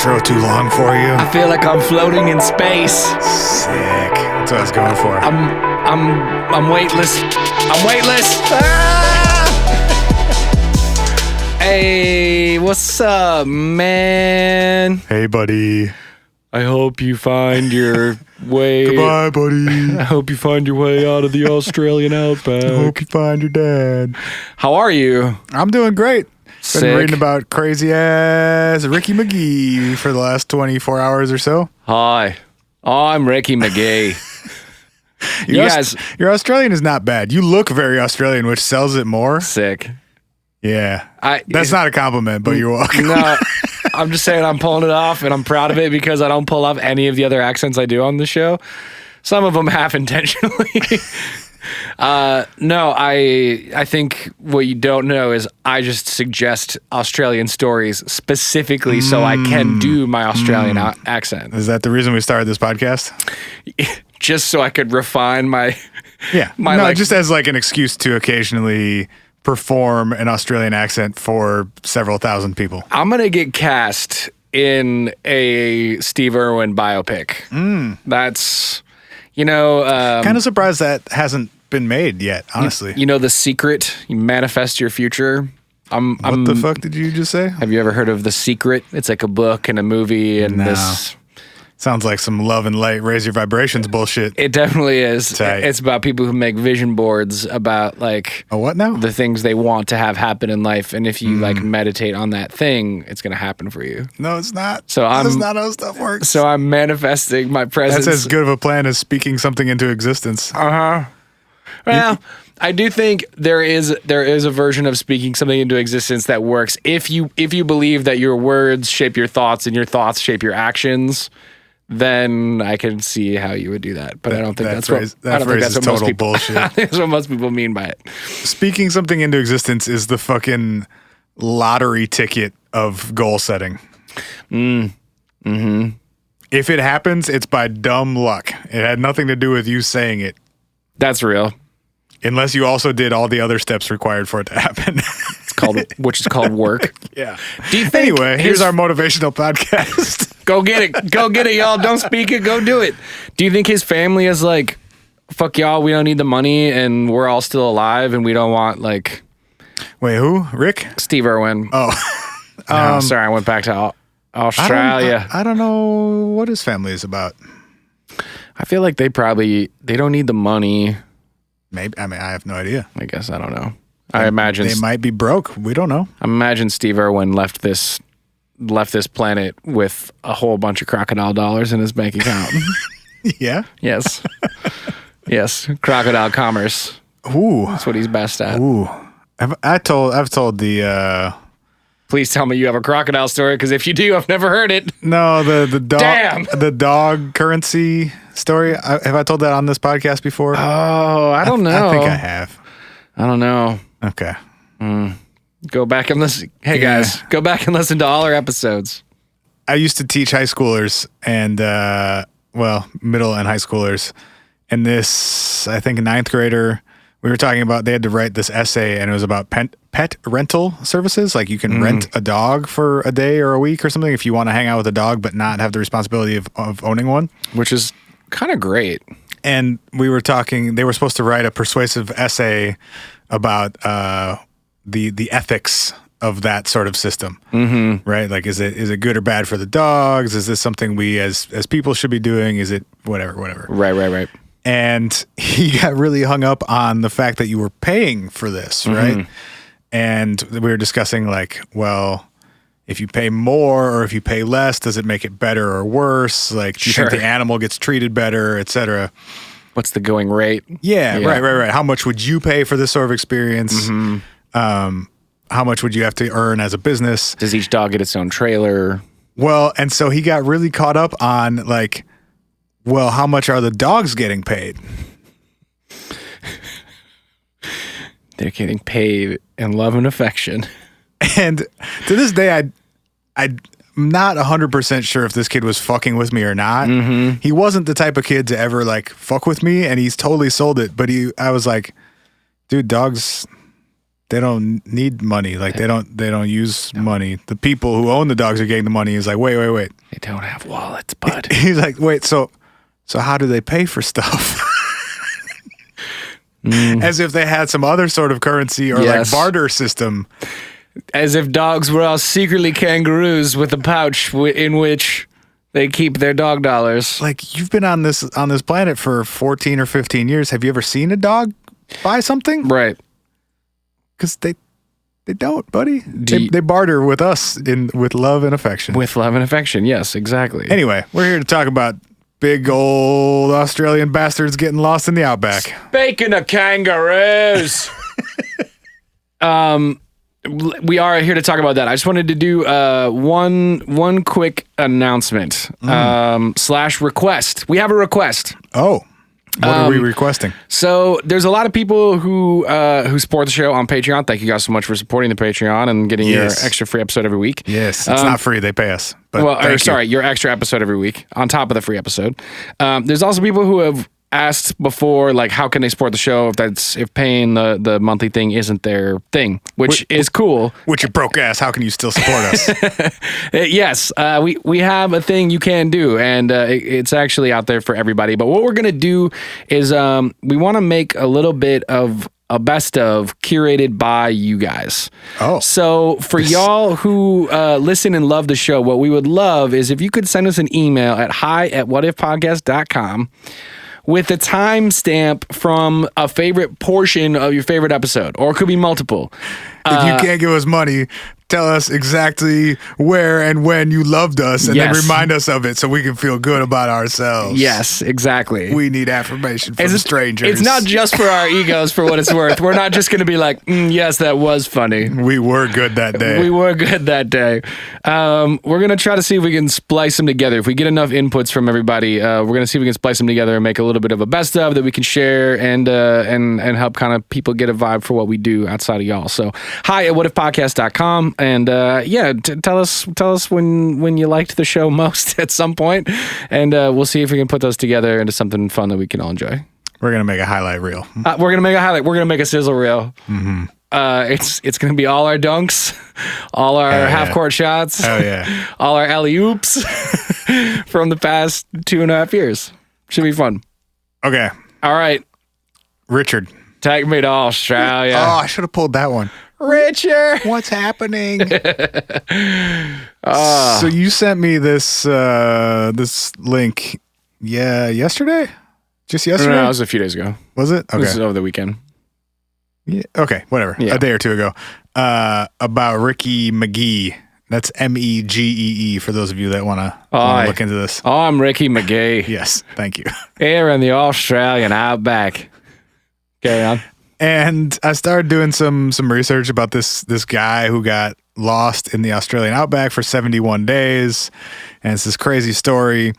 intro too long for you? I feel like I'm floating in space. Sick. That's what I was going for. I'm weightless. I'm weightless. Ah! Hey, what's up, man? Hey, buddy. I hope you find your way. Goodbye, buddy. I hope you find your way out of the Australian Outback. I hope you find your dad. How are you? I'm doing great. Sick. Been reading about crazy ass Ricky Megee for the last 24 hours or so. Hi, I'm Ricky Megee. Your Australian is not bad. You look very Australian, which sells it more. Sick. Yeah. That's not a compliment, but you're welcome. No, I'm just saying I'm pulling it off, and I'm proud of it because I don't pull off any of the other accents I do on the show. Some of them half intentionally. No, I think what you don't know is I just suggest Australian stories specifically so I can do my Australian accent. Is that the reason we started this podcast? Just so I could refine my... Yeah. Just as like an excuse to occasionally perform an Australian accent for several thousand people. I'm going to get cast in a Steve Irwin biopic. That's, kind of surprised that hasn't been made yet, honestly. You know The Secret? You manifest your future. What the fuck did you just say? Have you ever heard of The Secret? It's like a book and a movie and this... Sounds like some love and light, raise your vibrations bullshit. It definitely is. Tight. It's about people who make vision boards about like what now? The things they want to have happen in life, and if you like meditate on that thing, it's going to happen for you. No, it's not. So that's not how stuff works. So I'm manifesting my presence. That's as good of a plan as speaking something into existence. Well, I do think there is a version of speaking something into existence that works if you believe that your words shape your thoughts and your thoughts shape your actions. Then I can see how you would do that, but I don't think that's what total bullshit. I think that's what most people mean by it. Speaking something into existence is the fucking lottery ticket of goal setting. If it happens, it's by dumb luck. It had nothing to do with you saying it. That's real. Unless you also did all the other steps required for it to happen. Which is called work. Yeah. Do you think anyway, here's our motivational podcast. Go get it. Go get it, y'all. Don't speak it. Go do it. Do you think his family is like, fuck y'all, we don't need the money and we're all still alive and we don't want like... Wait, who? Rick? Steve Irwin. Oh. No, sorry, I went back to Australia. I don't know what his family is about. I feel like they don't need the money. Maybe. I mean, I have no idea. I guess I don't know. I imagine they might be broke. We don't know. I imagine Steve Irwin left this planet with a whole bunch of crocodile dollars in his bank account. Yeah. Yes. Yes. Crocodile commerce. Ooh. That's what he's best at. Ooh. I've told the. Please tell me you have a crocodile story, because if you do, I've never heard it. No, the dog. Damn. The dog currency story. Have I told that on this podcast before? Oh, I don't know. I think I have. I don't know. Okay. Go back and listen. Hey, guys, go back and listen to all our episodes. I used to teach high schoolers and, middle and high schoolers. And this, I think, ninth grader, we were talking about, they had to write this essay, and it was about pet rental services. Like you can rent a dog for a day or a week or something if you want to hang out with a dog, but not have the responsibility of owning one. Which is kind of great. And we were talking, they were supposed to write a persuasive essay about the ethics of that sort of system, right? Like, is it good or bad for the dogs? Is this something we as people should be doing? Is it whatever? Right. And he got really hung up on the fact that you were paying for this, right? And we were discussing like, well, if you pay more or if you pay less, does it make it better or worse? Like, do you think the animal gets treated better, et cetera? What's the going rate? Yeah. Right. How much would you pay for this sort of experience? How much would you have to earn as a business? Does each dog get its own trailer? Well, and so he got really caught up on like, well, how much are the dogs getting paid? They're getting paid in love and affection. And to this day, I'm not 100% sure if this kid was fucking with me or not. He wasn't the type of kid to ever like fuck with me, and he's totally sold it. But I was like, dude, dogs they don't need money. Like they don't use money. The people who own the dogs are getting the money. He's like, wait. They don't have wallets, bud. He's like, wait, so how do they pay for stuff? As if they had some other sort of currency or like barter system. As if dogs were all secretly kangaroos with a pouch in which they keep their dog dollars. Like, you've been on this planet for 14 or 15 years. Have you ever seen a dog buy something? Right. Because they don't, buddy. They barter with us with love and affection. With love and affection, yes, exactly. Anyway, we're here to talk about big old Australian bastards getting lost in the outback. Speaking of kangaroos, we are here to talk about that. I just wanted to do one quick announcement / request. We have a request. Oh. What are we requesting? So there's a lot of people who support the show on Patreon. Thank you guys so much for supporting the Patreon and getting your extra free episode every week. Yes, it's not free. They pay us. But your extra episode every week on top of the free episode. There's also people who have asked before, like, how can they support the show if paying the monthly thing isn't their thing, which is cool. Which you broke ass. How can you still support us? Yes, we have a thing you can do, and it's actually out there for everybody. But what we're gonna do is we want to make a little bit of a best of curated by you guys. Oh. So for y'all who listen and love the show, what we would love is if you could send us an email at hi@whatifpodcast.com with a timestamp from a favorite portion of your favorite episode, or it could be multiple. If you can't give us money, tell us exactly where and when you loved us, and then remind us of it so we can feel good about ourselves. Yes, exactly. We need affirmation from strangers. It's not just for our egos, for what it's worth. We're not just going to be like, yes, that was funny. We were good that day. We're going to try to see if we can splice them together. If we get enough inputs from everybody, we're going to see if we can splice them together and make a little bit of a best of that we can share and help kind of people get a vibe for what we do outside of y'all. So hi@whatifpodcast.com. And tell us when you liked the show most at some point, and we'll see if we can put those together into something fun that we can all enjoy. We're gonna make a highlight reel. We're gonna make a highlight. We're gonna make a sizzle reel. Mm-hmm. It's gonna be all our dunks, all our half court shots, all our alley oops from the past 2.5 years. Should be fun. Okay. All right, Richard, take me to Australia. Oh, I should have pulled that one. Richard, what's happening? So you sent me this link, yesterday? Just yesterday? No, it was a few days ago. Was it? Okay. This is over the weekend. Yeah. Okay, whatever. Yeah. A day or two ago. About Ricky Megee. That's Megee for those of you that want to look into this. Oh, I'm Ricky Megee. Yes, thank you. Here in the Australian Outback. Carry on. And I started doing some research about this guy who got lost in the Australian Outback for 71 days. And it's this crazy story.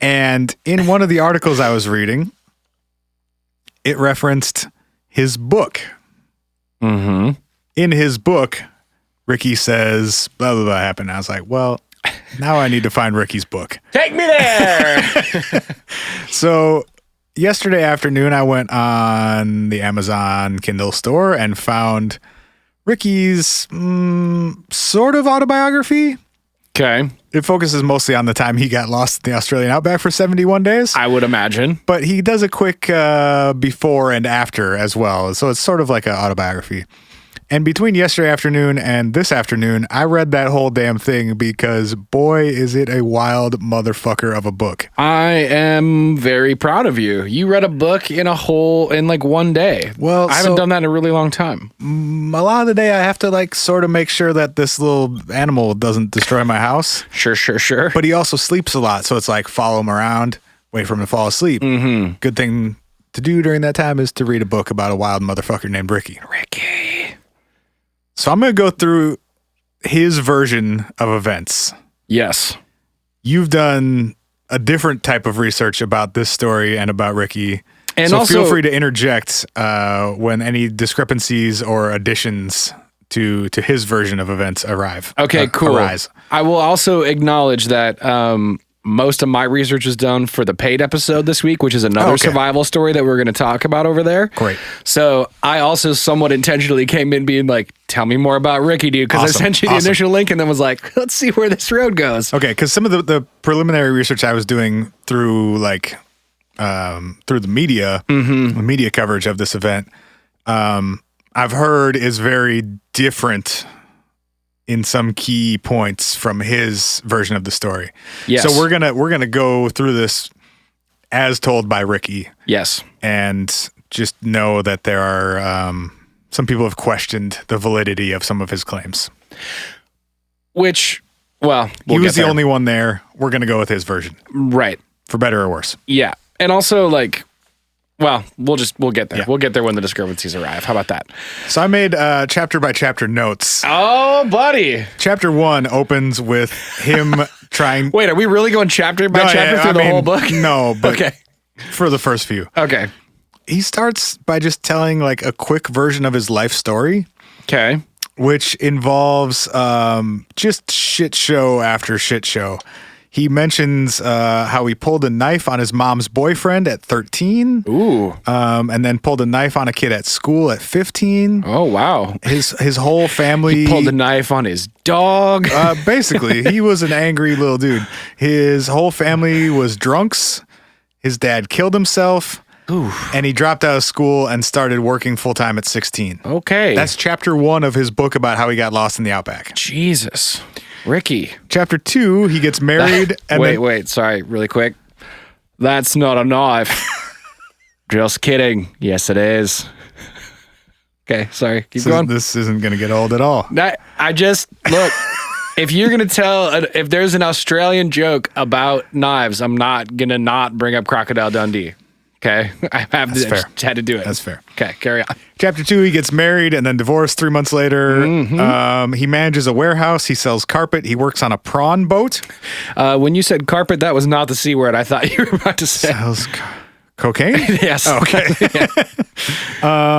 And in one of the articles I was reading, it referenced his book. Mm-hmm. In his book, Ricky says, blah, blah, blah happened. I was like, well, now I need to find Ricky's book. Take me there! So yesterday afternoon, I went on the Amazon Kindle store and found Ricky's sort of autobiography. Okay. It focuses mostly on the time he got lost in the Australian Outback for 71 days. I would imagine. But he does a quick before and after as well. So it's sort of like an autobiography. And between yesterday afternoon and this afternoon, I read that whole damn thing because, boy, is it a wild motherfucker of a book. I am very proud of you. You read a book in like one day. Well, I haven't done that in a really long time. A lot of the day, I have to like sort of make sure that this little animal doesn't destroy my house. Sure. But he also sleeps a lot. So it's like follow him around, wait for him to fall asleep. Mm-hmm. Good thing to do during that time is to read a book about a wild motherfucker named Ricky. So I'm going to go through his version of events. Yes. You've done a different type of research about this story and about Ricky. And so also, feel free to interject when any discrepancies or additions to his version of events arrive. Okay, cool. Arise. I will also acknowledge that most of my research was done for the paid episode this week, which is another survival story that we're going to talk about over there. Great. So I also somewhat intentionally came in being like, tell me more about Ricky, dude, because I sent you the initial link and then was like, let's see where this road goes. Okay, because some of the preliminary research I was doing through the media coverage of this event, I've heard is very different in some key points from his version of the story. Yes. So we're gonna go through this as told by Ricky. Yes. And just know that there are some people have questioned the validity of some of his claims. Which, well, he was the only one there. We're gonna go with his version. Right. For better or worse. Yeah. And also we'll get there. Yeah. We'll get there when the discrepancies arrive. How about that? So I made chapter by chapter notes. Oh, buddy. Chapter 1 opens with him trying. Wait, are we really going chapter by chapter through the whole book? No, but okay. For the first few. Okay. He starts by just telling like a quick version of his life story. Okay. Which involves just shit show after shit show. He mentions how he pulled a knife on his mom's boyfriend at 13. Ooh. And then pulled a knife on a kid at school at 15. Oh, wow. His whole family... He pulled a knife on his dog. Basically, he was an angry little dude. His whole family was drunks. His dad killed himself. Ooh. And he dropped out of school and started working full-time at 16. Okay. That's chapter 1 of his book about how he got lost in the Outback. Jesus. Ricky. Chapter 2, he gets married. Wait, sorry, really quick. That's not a knife. Just kidding. Yes, it is. Okay, sorry. Keep going. This isn't going to get old at all. I just, look, if you're going to if there's an Australian joke about knives, I'm not going to not bring up Crocodile Dundee. Okay? I had to do it. That's fair. Okay, carry on. Chapter 2, he gets married and then divorced 3 months later. Mm-hmm. He manages a warehouse. He sells carpet. He works on a prawn boat. When you said carpet, that was not the C word I thought you were about to say. Sells cocaine? Yes. Oh, okay.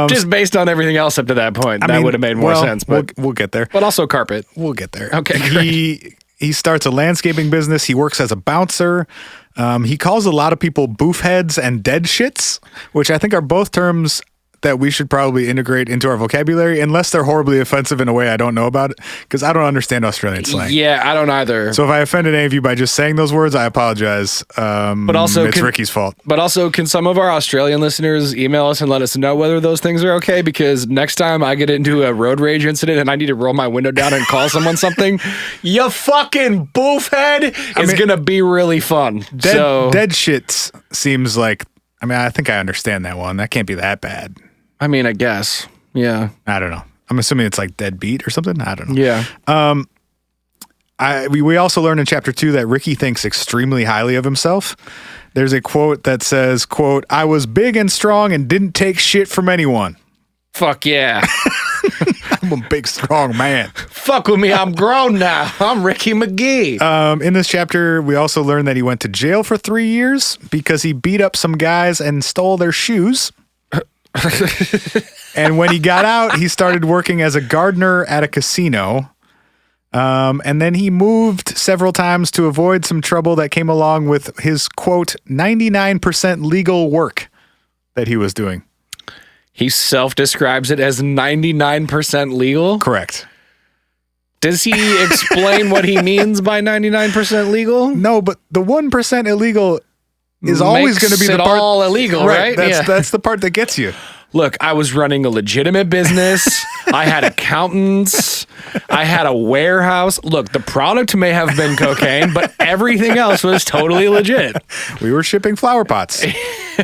Just based on everything else up to that point, that would have made more sense. But we'll get there. But also carpet. We'll get there. Okay, great. He starts a landscaping business. He works as a bouncer. He calls a lot of people boof heads and dead shits, which I think are both terms that we should probably integrate into our vocabulary, unless they're horribly offensive in a way I don't know about, because I don't understand Australian slang. Yeah, I don't either. So if I offended any of you by just saying those words, I apologize. But also, it's Ricky's fault. But also, can some of our Australian listeners email us and let us know whether those things are okay? Because next time I get into a road rage incident and I need to roll my window down and call someone something, you fucking boofhead is going to be really fun. Dead shits seems like, I think I understand that one. That can't be that bad. I mean, I guess. Yeah. I don't know. I'm assuming it's like deadbeat or something. I don't know. Yeah. We also learned in chapter 2 that Ricky thinks extremely highly of himself. There's a quote that says, quote, "I was big and strong and didn't take shit from anyone." Fuck yeah. I'm a big, strong man. Fuck with me. I'm grown now. I'm Ricky Megee. In this chapter, we also learned that he went to jail for 3 years because he beat up some guys and stole their shoes. And when he got out, he started working as a gardener at a casino. And then he moved several times to avoid some trouble that came along with his, quote, 99% legal work that he was doing. He self-describes it as 99% legal? Correct. Does he explain what he means by 99% legal? No, but the 1% illegal is always going to be the part all illegal, right? That's the part that gets you. Look, I was running a legitimate business. I had accountants. I had a warehouse. Look, the product may have been cocaine, but everything else was totally legit. We were shipping flower pots.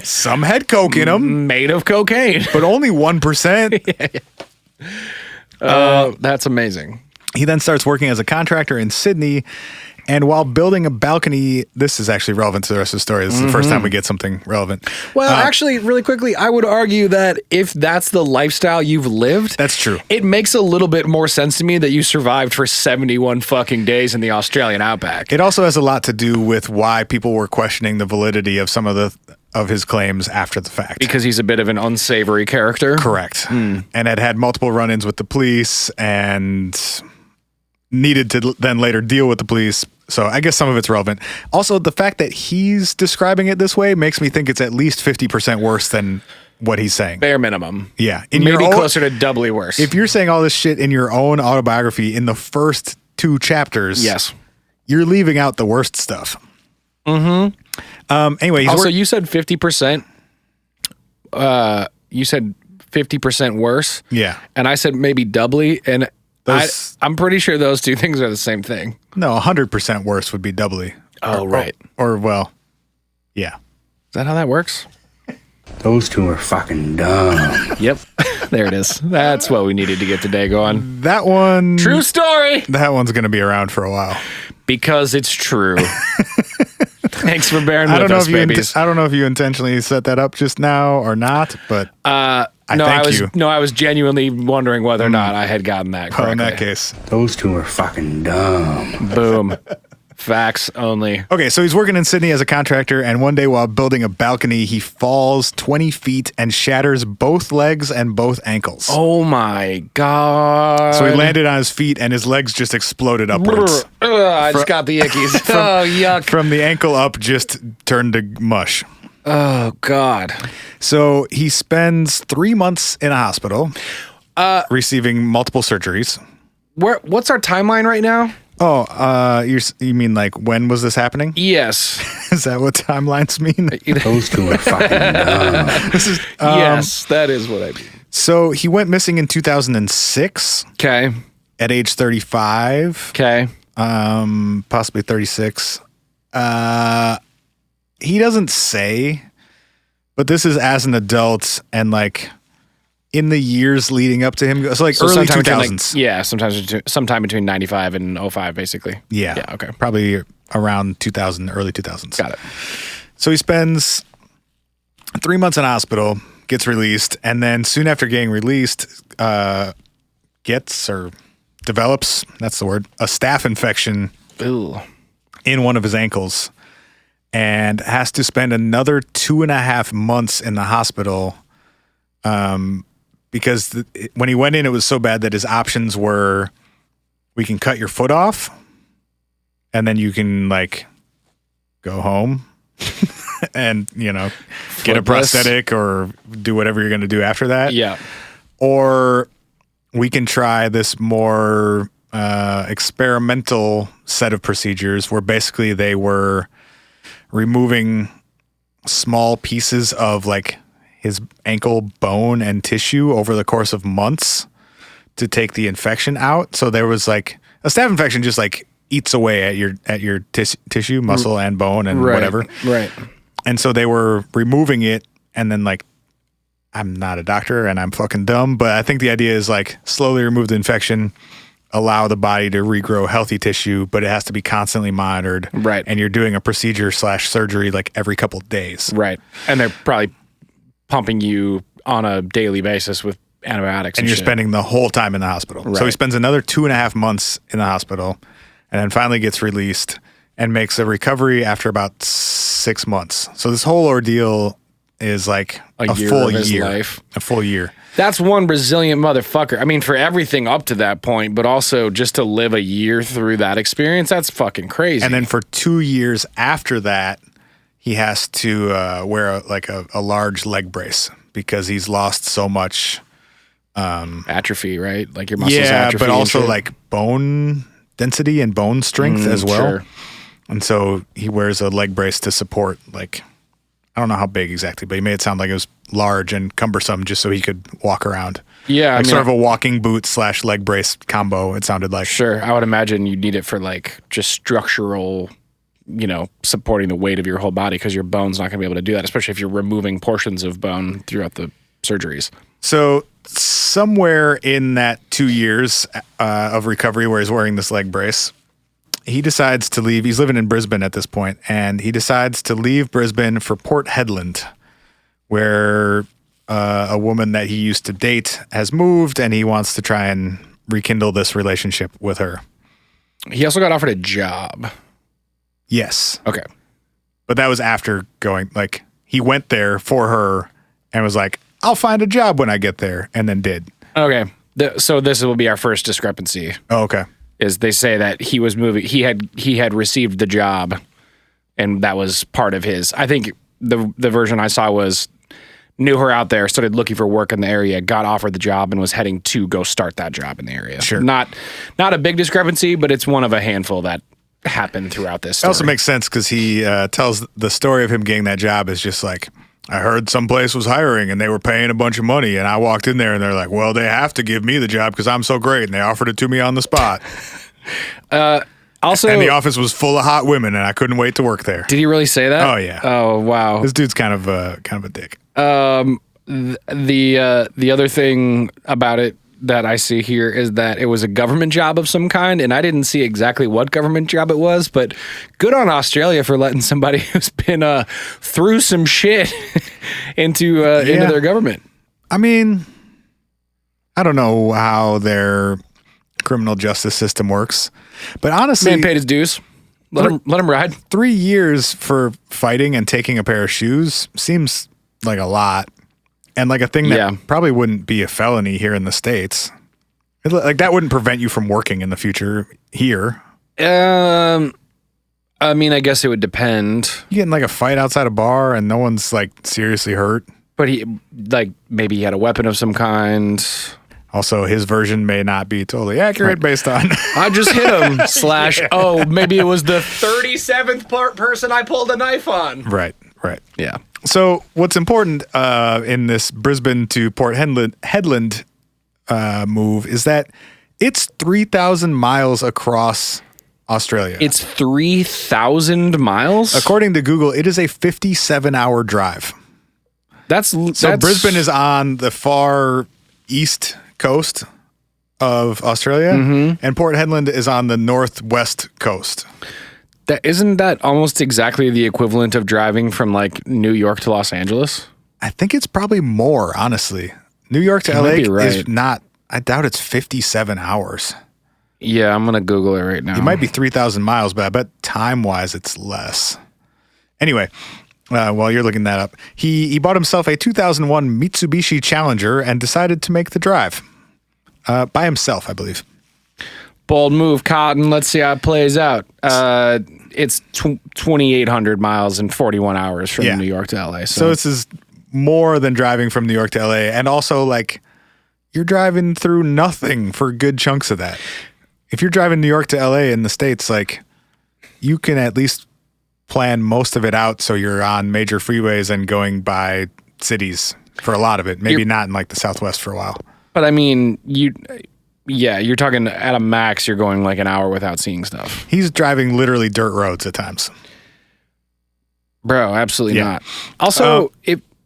Some had coke in them. Made of cocaine. But only 1%. That's amazing. He then starts working as a contractor in Sydney. And while building a balcony, this is actually relevant to the rest of the story. This is the first time we get something relevant. Well, actually, really quickly, I would argue that if that's the lifestyle you've lived, that's true. It makes a little bit more sense to me that you survived for 71 fucking days in the Australian Outback. It also has a lot to do with why people were questioning the validity of some of his claims after the fact. Because he's a bit of an unsavory character. Correct. And had multiple run-ins with the police and needed to then later deal with the police So I guess some of it's relevant. Also, the fact that he's describing it this way makes me think it's at least 50% worse than what he's saying. Bare minimum. Yeah. Maybe closer to doubly worse. If you're saying all this shit in your own autobiography in the first 2 chapters, yes, you're leaving out the worst stuff. Anyway, also, you said 50%. You said 50% worse. Yeah. And I said maybe doubly. And I'm pretty sure those two things are the same thing. No, 100% worse would be doubly. Oh, right. Or well, yeah. Is that how that works? Those two are fucking dumb. Yep. There it is. That's what we needed to get the day going. That one. True story. That one's going to be around for a while. Because it's true. Thanks for bearing with us, babies. I don't know if you intentionally set that up just now or not, but I thank you. No, I was genuinely wondering whether or not I had gotten that correctly. Oh, in that case. Those two are fucking dumb. Boom. Facts only. Okay, so he's working in Sydney as a contractor, and one day while building a balcony, he falls 20 feet and shatters both legs and both ankles. Oh my God. So he landed on his feet, and his legs just exploded upwards. I just got the ickies. Oh, yuck. From the ankle up, just turned to mush. Oh, God. So he spends 3 months in a hospital, receiving multiple surgeries. What's our timeline right now? Oh, you mean like when was this happening? Yes. Is that what timelines mean? Those two are fucking dumb. Yes, that is what I mean. So he went missing in 2006. Okay. At age 35. Okay. Possibly 36. He doesn't say, but this is as an adult and like in the years leading up to him. So like early 2000s. Sometime between 95 and 05, basically. Yeah. Yeah, okay. Probably around 2000, early 2000s. Got it. So he spends 3 months in hospital, gets released, and then soon after getting released, develops, that's the word, a staph infection in one of his ankles and has to spend another 2.5 months in the hospital because when he went in, it was so bad that his options were, we can cut your foot off and then you can like go home and, get a prosthetic or do whatever you're going to do after that. Yeah. Or we can try this more experimental set of procedures where basically they were removing small pieces of like his ankle bone and tissue over the course of months to take the infection out. So there was like a staph infection just like eats away at your tissue, muscle and bone and whatever. Right. And so they were removing it and then like, I'm not a doctor and I'm fucking dumb, but I think the idea is like slowly remove the infection, allow the body to regrow healthy tissue, but it has to be constantly monitored. Right. And you're doing a procedure / surgery like every couple of days. Right. And they're probably pumping you on a daily basis with antibiotics. And you're spending the whole time in the hospital. Right. So he spends another 2.5 months in the hospital and then finally gets released and makes a recovery after about 6 months. So this whole ordeal is like a full year. Life. A full year. That's one resilient motherfucker. I mean, for everything up to that point, but also just to live a year through that experience, that's fucking crazy. And then for 2 years after that, he has to wear a large leg brace because he's lost so much atrophy, right? Like your muscles atrophy. But also like bone density and bone strength as well. Sure. And so he wears a leg brace to support like, I don't know how big exactly, but he made it sound like it was large and cumbersome just so he could walk around. Yeah. Like sort of a walking boot / leg brace combo, it sounded like. Sure. I would imagine you'd need it for like just structural, supporting the weight of your whole body because your bone's not going to be able to do that, especially if you're removing portions of bone throughout the surgeries. So somewhere in that 2 years of recovery where he's wearing this leg brace, he decides to leave. He's living in Brisbane at this point, and he decides to leave Brisbane for Port Hedland, where a woman that he used to date has moved, and he wants to try and rekindle this relationship with her. He also got offered a job. Yes. Okay. But that was after going, like, he went there for her and was like, I'll find a job when I get there, and then did. Okay. So this will be our first discrepancy. Oh, okay. Is they say that he was moving. He had received the job, and that was part of his. I think the version I saw was knew her out there, started looking for work in the area, got offered the job, and was heading to go start that job in the area. Sure. Not a big discrepancy, but it's one of a handful that happened throughout this story. It also makes sense because he tells the story of him getting that job is just like, I heard some place was hiring and they were paying a bunch of money, and I walked in there and they're like, well, they have to give me the job because I'm so great, and they offered it to me on the spot. Also, and the office was full of hot women, and I couldn't wait to work there. Did he really say that? Oh yeah. Oh wow. This dude's kind of a dick. The other thing about it that I see here is that it was a government job of some kind, and I didn't see exactly what government job it was, but good on Australia for letting somebody who's been through some shit into their government. I mean, I don't know how their criminal justice system works, but honestly, Man paid his dues. Let him ride. 3 years for fighting and taking a pair of shoes seems like a lot. And like a thing that probably wouldn't be a felony here in the States. Like that wouldn't prevent you from working in the future here. I mean, I guess it would depend. You get in like a fight outside a bar and no one's like seriously hurt. But maybe he had a weapon of some kind. Also, his version may not be totally accurate based on. I just hit him. / maybe it was the 37th person I pulled a knife on. Right. Yeah. So what's important in this Brisbane to Port Hedland move is that it's 3,000 miles across Australia. It's 3,000 miles? According to Google, it is a 57-hour drive. That's Brisbane is on the far east coast of Australia, and Port Hedland is on the northwest coast. Isn't that almost exactly the equivalent of driving from like New York to Los Angeles? I think it's probably more, honestly. New York to LA is not, I doubt it's 57 hours. Yeah, I'm going to Google it right now. It might be 3,000 miles, but I bet time-wise it's less. Anyway, while you're looking that up, he bought himself a 2001 Mitsubishi Challenger and decided to make the drive. By himself, I believe. Bold move, Cotton. Let's see how it plays out. It's 2,800 miles in 41 hours from New York to LA. So this is more than driving from New York to LA. And also, like, you're driving through nothing for good chunks of that. If you're driving New York to LA in the States, like, you can at least plan most of it out so you're on major freeways and going by cities for a lot of it. Maybe not in, like, the Southwest for a while. But, I mean, you're talking at a max, you're going like an hour without seeing stuff. He's driving literally dirt roads at times. Bro, absolutely not. Also,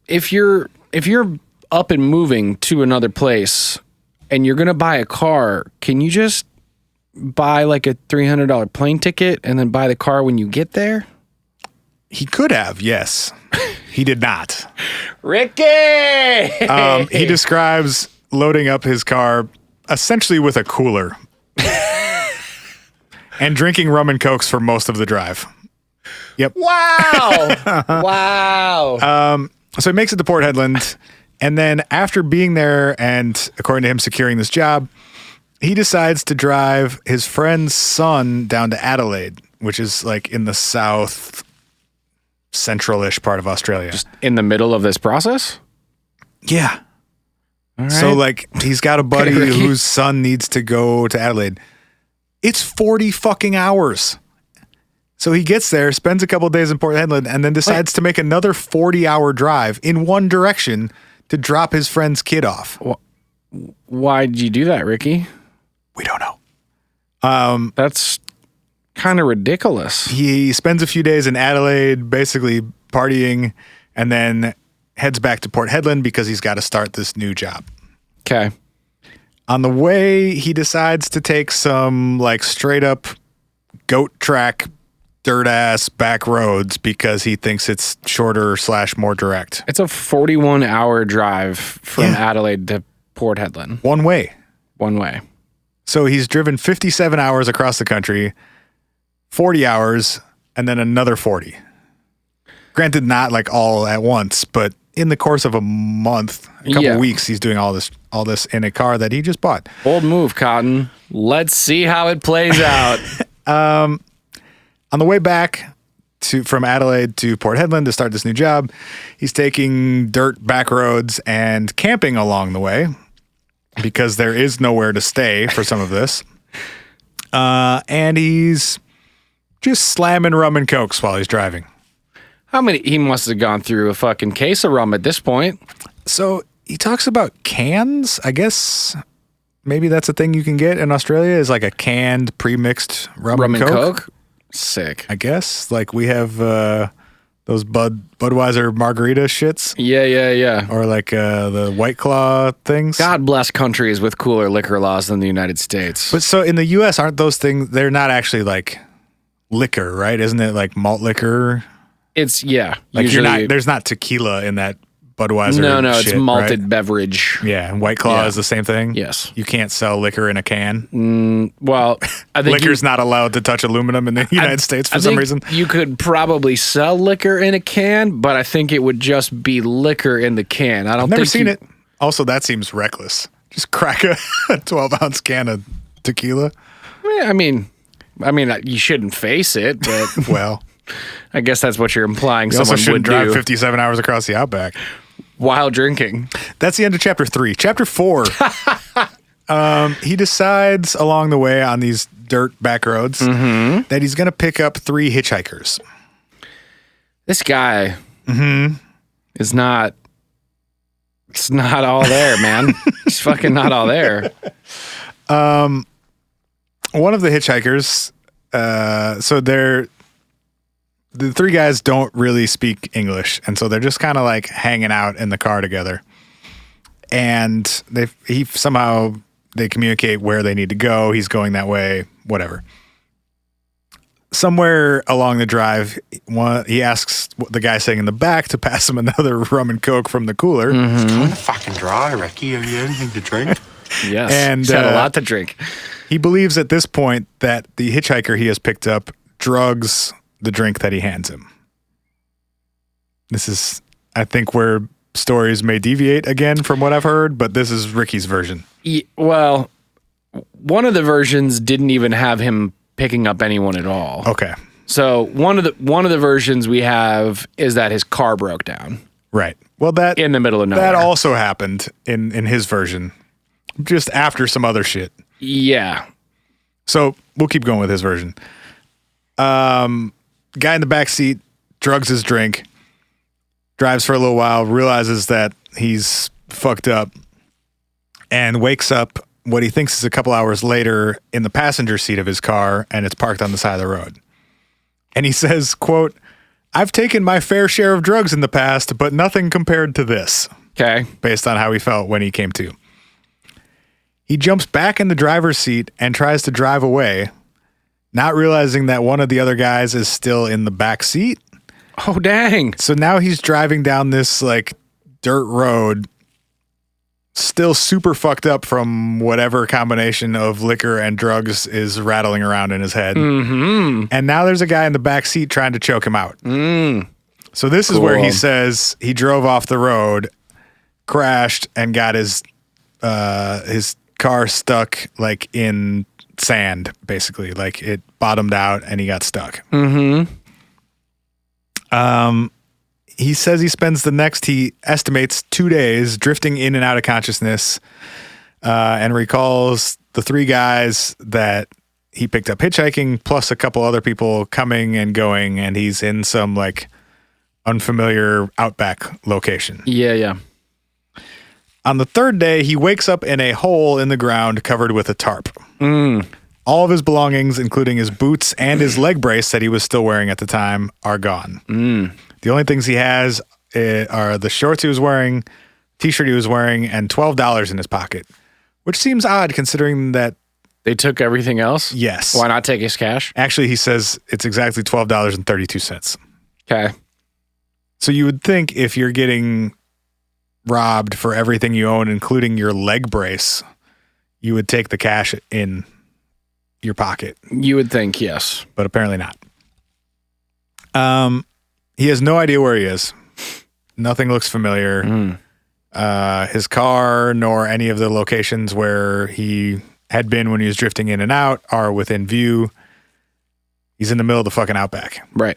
if you're up and moving to another place and you're going to buy a car, can you just buy like a $300 plane ticket and then buy the car when you get there? He could have, yes. He did not. Ricky! He describes loading up his car essentially with a cooler and drinking rum and cokes for most of the drive. Yep. Wow. Wow. So he makes it to Port Hedland, and then after being there and, according to him, securing this job, he decides to drive his friend's son down to Adelaide, which is like in the south central-ish part of Australia. Just in the middle of this process? Yeah. All right. So, like, he's got a buddy whose son needs to go to Adelaide. It's 40 fucking hours. So he gets there, spends a couple of days in Port Hedland, and then decides to make another 40-hour drive in one direction to drop his friend's kid off. Why did you do that, Ricky? We don't know. That's kind of ridiculous. He spends a few days in Adelaide, basically partying, and then heads back to Port Hedland because he's got to start this new job. Okay. On the way, he decides to take some like straight up goat track, dirt ass back roads because he thinks it's shorter / more direct. It's a 41-hour drive from Adelaide to Port Hedland. One way. So he's driven 57 hours across the country, 40 hours, and then another 40. Granted, not like all at once, but in the course of a month, a couple weeks, he's doing all this in a car that he just bought. Bold move, Cotton. Let's see how it plays out. On the way back from Adelaide to Port Hedland to start this new job, he's taking dirt back roads and camping along the way because there is nowhere to stay for some of this. And he's just slamming rum and cokes while he's driving. He must have gone through a fucking case of rum at this point. So he talks about cans. I guess maybe that's a thing you can get in Australia, is like a canned pre-mixed rum and coke. Sick. I guess. Like we have those Budweiser margarita shits. Yeah. Or like the White Claw things. God bless countries with cooler liquor laws than the United States. But so in the U.S., aren't those things, they're not actually like liquor, right? Isn't it like malt liquor? It's, yeah. Like usually, there's not tequila in that Budweiser No, shit, it's malted right? beverage. Yeah, and White Claw is the same thing? Yes. You can't sell liquor in a can? Well, I think Liquor's not allowed to touch aluminum in the United States for some reason. You could probably sell liquor in a can, but I think it would just be liquor in the can. I've never seen it. Also, that seems reckless. Just crack a 12-ounce can of tequila. I mean, you shouldn't face it, but Well, I guess that's what you're implying. you also Someone shouldn't would drive do 57 hours across the Outback. while drinking. That's the end of chapter 3. Chapter 4, he decides along the way on these dirt back roads that he's going to pick up 3 hitchhikers. This guy is not. It's not all there, man. It's fucking not all there. One of the hitchhikers, the 3 guys don't really speak English, and so they're just kind of like hanging out in the car together. And they communicate where they need to go. He's going that way, whatever. Somewhere along the drive, he asks the guy sitting in the back to pass him another rum and coke from the cooler. It's kind of fucking dry, Ricky. Have you anything to drink? Yes, And, he's had a lot to drink. He believes at this point that the hitchhiker he has picked up drugs the drink that he hands him. This is, I think, where stories may deviate again from what I've heard, but this is Ricky's version. Well, one of the versions didn't even have him picking up anyone at all. Okay. So one of the versions we have is that his car broke down. Right. Well, that in the middle of nowhere. That also happened in his version, just after some other shit. Yeah. So we'll keep going with his version. Guy in the back seat drugs his drink, drives for a little while, realizes that he's fucked up, and wakes up what he thinks is a couple hours later in the passenger seat of his car, and it's parked on the side of the road. And he says, quote, "I've taken my fair share of drugs in the past, but nothing compared to this." Okay. Based on how he felt when he came to. He jumps back in the driver's seat and tries to drive away, not realizing that one of the other guys is still in the back seat. Oh, dang. So now he's driving down this like dirt road, still super fucked up from whatever combination of liquor and drugs is rattling around in his head. Mm-hmm. And now there's a guy in the back seat trying to choke him out. So this is where he says he drove off the road, crashed, and got his car stuck like in sand, basically. Like it bottomed out and he got stuck. He says he spends he estimates 2 days drifting in and out of consciousness, and recalls the 3 guys that he picked up hitchhiking, plus a couple other people coming and going, and he's in some like unfamiliar outback location. Yeah. On the 3rd day, he wakes up in a hole in the ground covered with a tarp. All of his belongings, including his boots and his leg brace that he was still wearing at the time, are gone. The only things he has are the shorts he was wearing, t-shirt he was wearing, and $12 in his pocket, which seems odd considering that they took everything else? Yes. Why not take his cash? Actually, he says it's exactly $12.32. Okay. So you would think if you're getting robbed for everything you own, including your leg brace, you would take the cash in your pocket. You would think, yes. But apparently not. He has no idea where he is. Nothing looks familiar. His car, nor any of the locations where he had been when he was drifting in and out are within view. He's in the middle of the fucking outback. Right.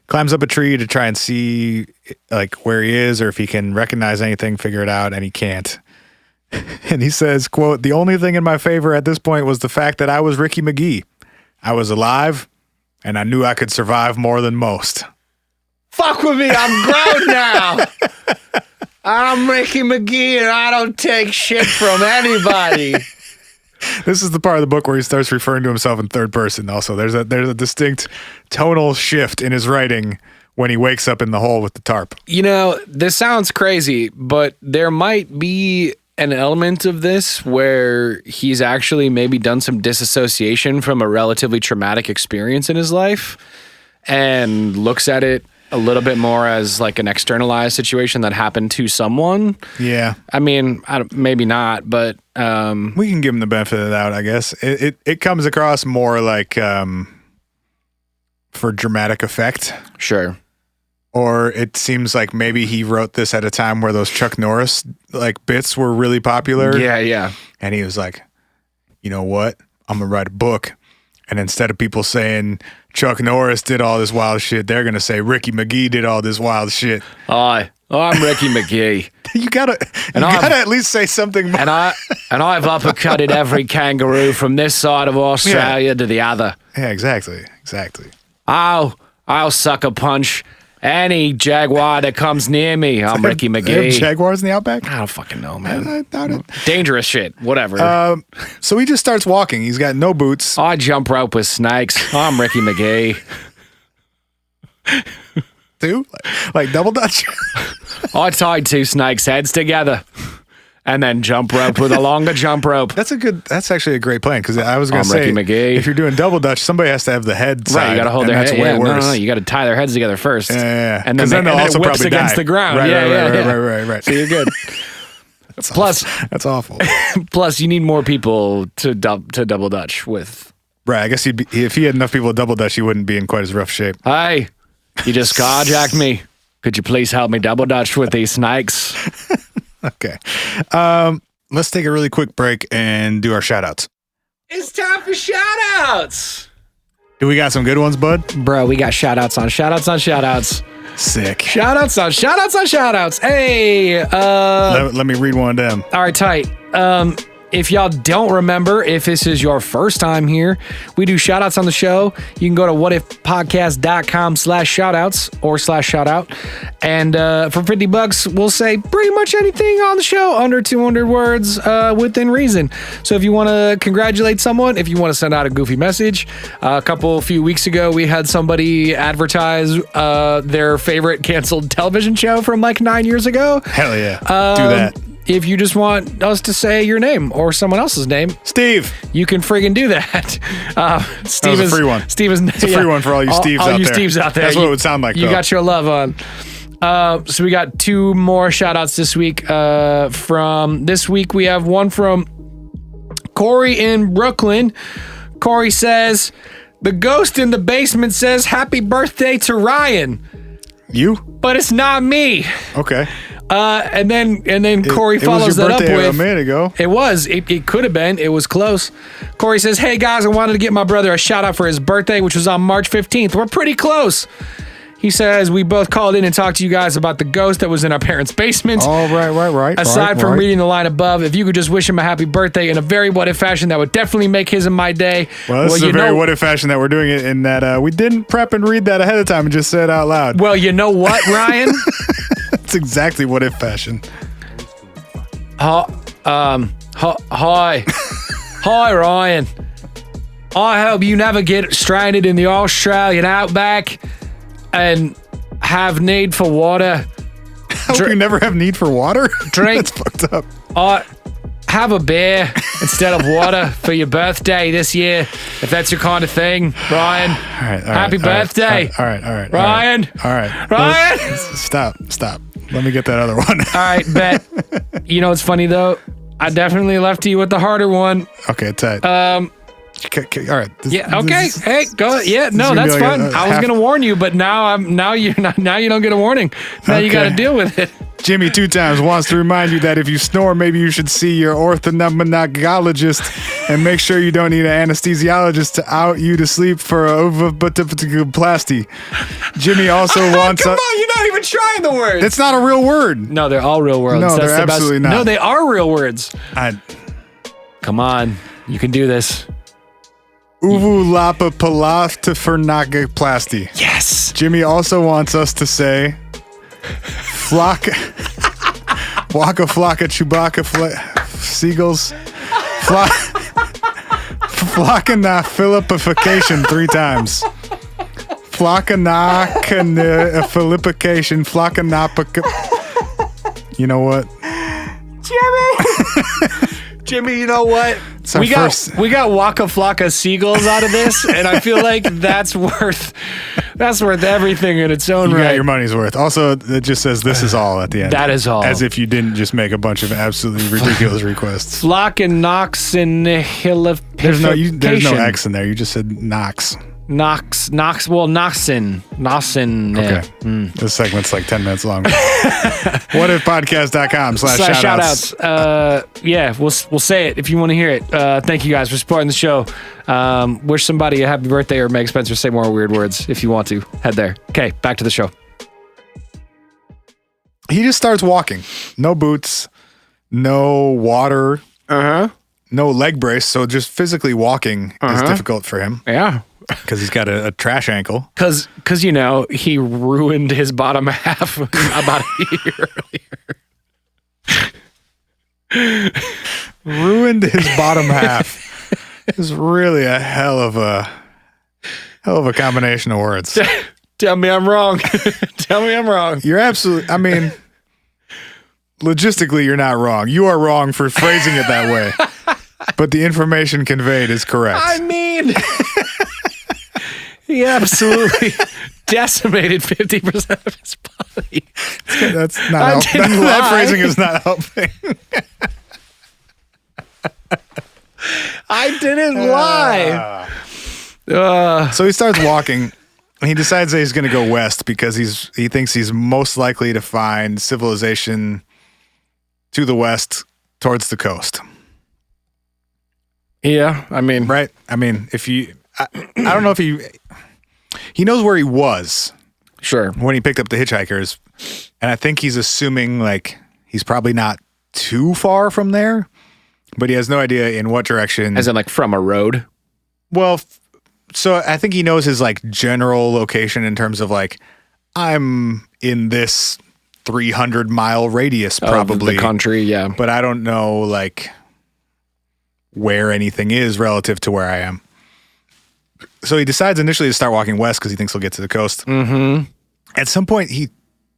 Climbs up a tree to try and see like where he is or if he can recognize anything, figure it out, and he can't. And he says, quote, "The only thing in my favor at this point was the fact that I was Ricky Megee. I was alive, and I knew I could survive more than most." Fuck with me, I'm grown now. I'm Ricky Megee, and I don't take shit from anybody. This is the part of the book where he starts referring to himself in third person. Also, there's a distinct tonal shift in his writing when he wakes up in the hole with the tarp. You know, this sounds crazy, but there might be an element of this where he's actually maybe done some disassociation from a relatively traumatic experience in his life and looks at it a little bit more as like an externalized situation that happened to someone. Yeah. I mean, maybe not, but we can give him the benefit of the doubt, I guess. It comes across more like for dramatic effect. Sure. Or it seems like maybe he wrote this at a time where those Chuck Norris like bits were really popular. Yeah. And he was like, you know what? I'm going to write a book. And instead of people saying Chuck Norris did all this wild shit, they're going to say Ricky Megee did all this wild shit. I'm Ricky Megee. You gotta at least say something more. And I've uppercutted every kangaroo from this side of Australia to the other. Yeah, exactly. I'll sucker punch any jaguar that comes near me. I'm Ricky They Megee. have jaguars in the outback? I don't fucking know, man. I doubt it. Dangerous shit. Whatever. So he just starts walking. He's got no boots. I jump rope with snakes. I'm Ricky Megee. Too? Like double dutch? I tied 2 snakes' heads together and then jump rope with a longer jump rope. That's actually a great plan because I was going to say, Ricky Megee. if you're doing double dutch, somebody has to have the head side. Right, you got to hold and their that's head. way Yeah, worse. no, you got to tie their heads together first. Yeah. And then they'll also it whips probably against die. the ground. Right. So you're good. That's awful. Plus, you need more people to double dutch with. Right. I guess if he had enough people to double dutch, he wouldn't be in quite as rough shape. Hey, you just carjacked me. Could you please help me double dutch with these snakes? Okay. Let's take a really quick break and do our shout outs. It's time for shout outs. Do we got some good ones, bud? Bro, we got shout outs on shout outs on shout outs. Sick. Shout outs on shout outs on shout outs. Hey, let me read one of them. all right, tight. If y'all don't remember, if this is your first time here, we do shout outs on the show. You can go to whatifpodcast.com/shoutouts or /shoutout. And for $50, we'll say pretty much anything on the show under 200 words within reason. So if you want to congratulate someone, if you want to send out a goofy message, a few weeks ago, we had somebody advertise their favorite canceled television show from like 9 years ago. Hell yeah. Do that. If you just want us to say your name or someone else's name, Steve, you can friggin' do that. Steve that was a free one. Steve is it's a free one for all you Steves all out you there. Steves out there. That's what it would sound like. You though. got your love on. So we got 2 more shout outs this week. From this week, we have one from Corey in Brooklyn. Corey says, "The ghost in the basement says happy birthday to Ryan." You? But it's not me. Okay. And then Corey follows that up with a minute ago. It was. It could have been. It was close. Corey says, "Hey guys, I wanted to get my brother a shout out for his birthday, which was on March 15th. We're pretty close." He says, "We both called in and talked to you guys about the ghost that was in our parents' basement." Oh, right. Aside from reading the line above, if you could just wish him a happy birthday in a very what if fashion, that would definitely make his and my day. Well, this is a very what if fashion that we're doing it in that we didn't prep and read that ahead of time and just said it out loud. Well, you know what, Ryan? That's exactly what if fashion. Hi. Hi, Ryan. I hope you never get stranded in the Australian outback and have need for water. I hope you never have need for water? Drink. That's fucked up. Have a beer instead of water for your birthday this year, if that's your kind of thing, Ryan. All right. Happy birthday. All right. Ryan. All right. Ryan. Stop. Let me get that other one. All right, bet. You know what's funny, though? I definitely left you with the harder one. Okay, tight. All right. Okay. Hey, go. Yeah. No, that's fun. I was gonna warn you, but now you don't get a warning. Now you got to deal with it. Jimmy 2 times wants to remind you that if you snore, maybe you should see your orthomonologist and make sure you don't need an anesthesiologist to out you to sleep for ovoplasty. Jimmy also wants... Come on, you're not even trying the words. It's not a real word. No, they're all real words. No, they're absolutely not. No, they are real words. Come on, you can do this. Uvulapapalaftifernagaplasty. Yes. Jimmy also wants us to say Waka flocka Chewbacca seagulls. Flockana Philippification 3 times. Flockana Philippification. Flockanapa. You know what? Jimmy, you know what? We got Waka Flocka seagulls out of this, and I feel like that's worth everything in its own right. You right. got your money's worth. Also, it just says this is all at the end. That is all. As if you didn't just make a bunch of absolutely ridiculous requests. Flock and Knox and There's no X in there. You just said Knox. Knoxin. Okay. This segment's like 10 minutes long. whatifpodcast.com/shoutouts. Yeah, we'll say it if you want to hear it. Thank you guys for supporting the show. Wish somebody a happy birthday or Meg Spencer say more weird words if you want to. Head there. Okay, back to the show. He just starts walking. No boots, no water, no leg brace. So just physically walking is difficult for him. Yeah. Because he's got a trash ankle. Because he ruined his bottom half about a year earlier. Ruined his bottom half. Is really a hell of a combination of words. Tell me I'm wrong. Tell me I'm wrong. You're absolutely. I mean, logistically, you're not wrong. You are wrong for phrasing it that way. But the information conveyed is correct. I mean. He absolutely decimated 50% of his body. That's not helping. That phrasing is not helping. I didn't lie. So he starts walking. And he decides that he's going to go west because he thinks he's most likely to find civilization to the west towards the coast. Yeah, I mean, right? I mean, I don't know if he knows where he was. Sure. When he picked up the hitchhikers. And I think he's assuming like he's probably not too far from there, but he has no idea in what direction. As in like from a road? Well, so I think he knows his like general location in terms of like, I'm in this 300-mile radius probably. Of the country, yeah. But I don't know like where anything is relative to where I am. So he decides initially to start walking west because he thinks he'll get to the coast. Mm-hmm. At some point, he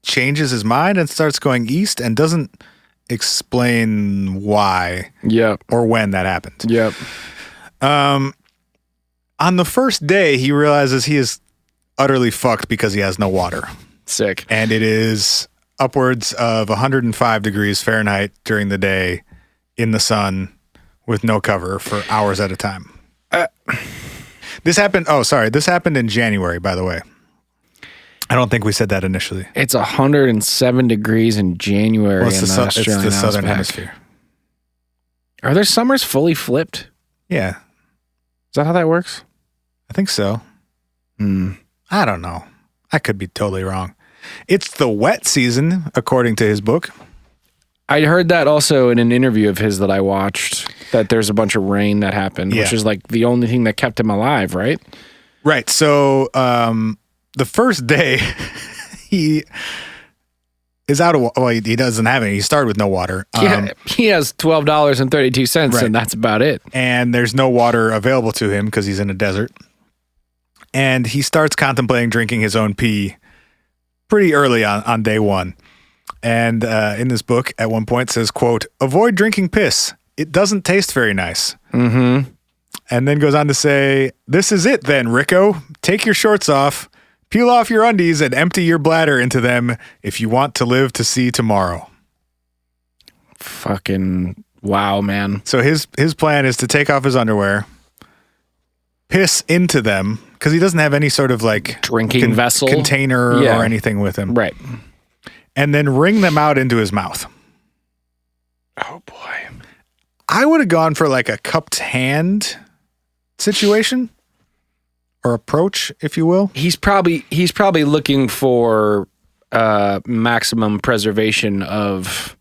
changes his mind and starts going east and doesn't explain why or when that happened. Yep. On the first day, he realizes he is utterly fucked because he has no water. Sick. And it is upwards of 105 degrees Fahrenheit during the day in the sun with no cover for hours at a time. This happened in January, by the way. I don't think we said that initially. It's 107 degrees in January in the Australian It's the southern Outback. hemisphere. Are their summers fully flipped? Yeah. Is that how that works? I think so. I don't know. I could be totally wrong. It's the wet season, according to his book. I heard that also in an interview of his that I watched, that there's a bunch of rain that happened, which is like the only thing that kept him alive, right? Right. So the first day, he is out of, well, he doesn't have any. He started with no water. He has $12.32, right. And that's about it. And there's no water available to him because he's in a desert. And he starts contemplating drinking his own pee pretty early on day one. And in this book, at one point, says, quote, "Avoid drinking piss. It doesn't taste very nice." Mm-hmm. And then goes on to say, "This is it then, Rico. Take your shorts off, peel off your undies, and empty your bladder into them if you want to live to see tomorrow." Fucking wow, man. So his plan is to take off his underwear, piss into them, because he doesn't have any sort of like drinking vessel container or anything with him. Right. and then wring them out into his mouth. Oh boy. I would have gone for like a cupped hand situation or approach, if you will. He's probably looking for maximum preservation of.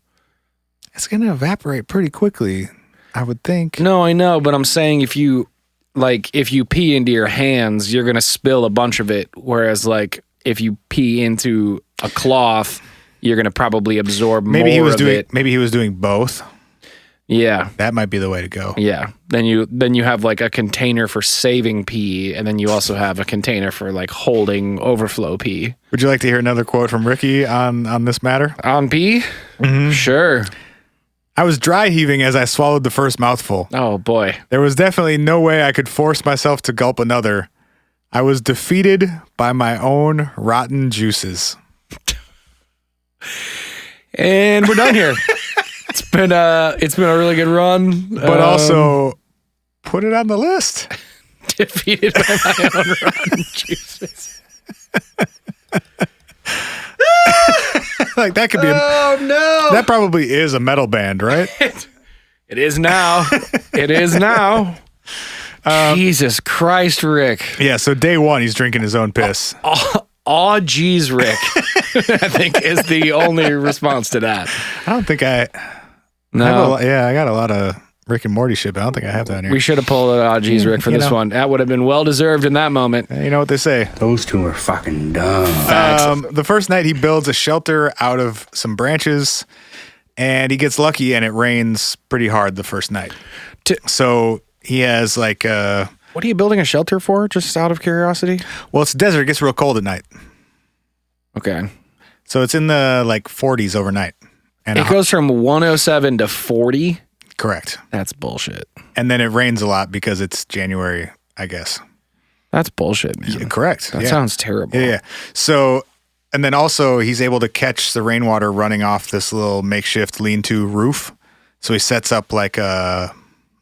It's going to evaporate pretty quickly, I would think. No, I know, but I'm saying if you pee into your hands, you're going to spill a bunch of it. Whereas like if you pee into a cloth, you're going to probably absorb more of it. Maybe he was doing both. Yeah. That might be the way to go. Yeah. Then you have like a container for saving pee, and then you also have a container for like holding overflow pee. Would you like to hear another quote from Ricky on this matter? On pee? Mm-hmm. Sure. I was dry heaving as I swallowed the first mouthful. Oh boy. There was definitely no way I could force myself to gulp another. I was defeated by my own rotten juices. And we're done here. It's been a really good run. But also put it on the list. Defeated by my own rotten juices. Like that could be Oh no. That probably is a metal band, right? It is now. It is now. Jesus Christ, Rick. Yeah, so day one he's drinking his own piss. Aw, geez, Rick. I think is the only response to that. I don't think I got a lot of Rick and Morty shit, but I don't think I have that in here. We should have pulled an aw, geez, Rick for this one. That would have been well deserved in that moment. You know what they say. Those two are fucking dumb. The first night he builds a shelter out of some branches, and he gets lucky, and it rains pretty hard the first night. So he has like what are you building a shelter for? Just out of curiosity? Well, it's desert. It gets real cold at night. Okay. So it's in the like 40s overnight. And it goes from 107 to 40? Correct. That's bullshit. And then it rains a lot because it's January, I guess. That's bullshit, man. Yeah, correct. That sounds terrible. Yeah. So, and then also he's able to catch the rainwater running off this little makeshift lean-to roof. So he sets up like a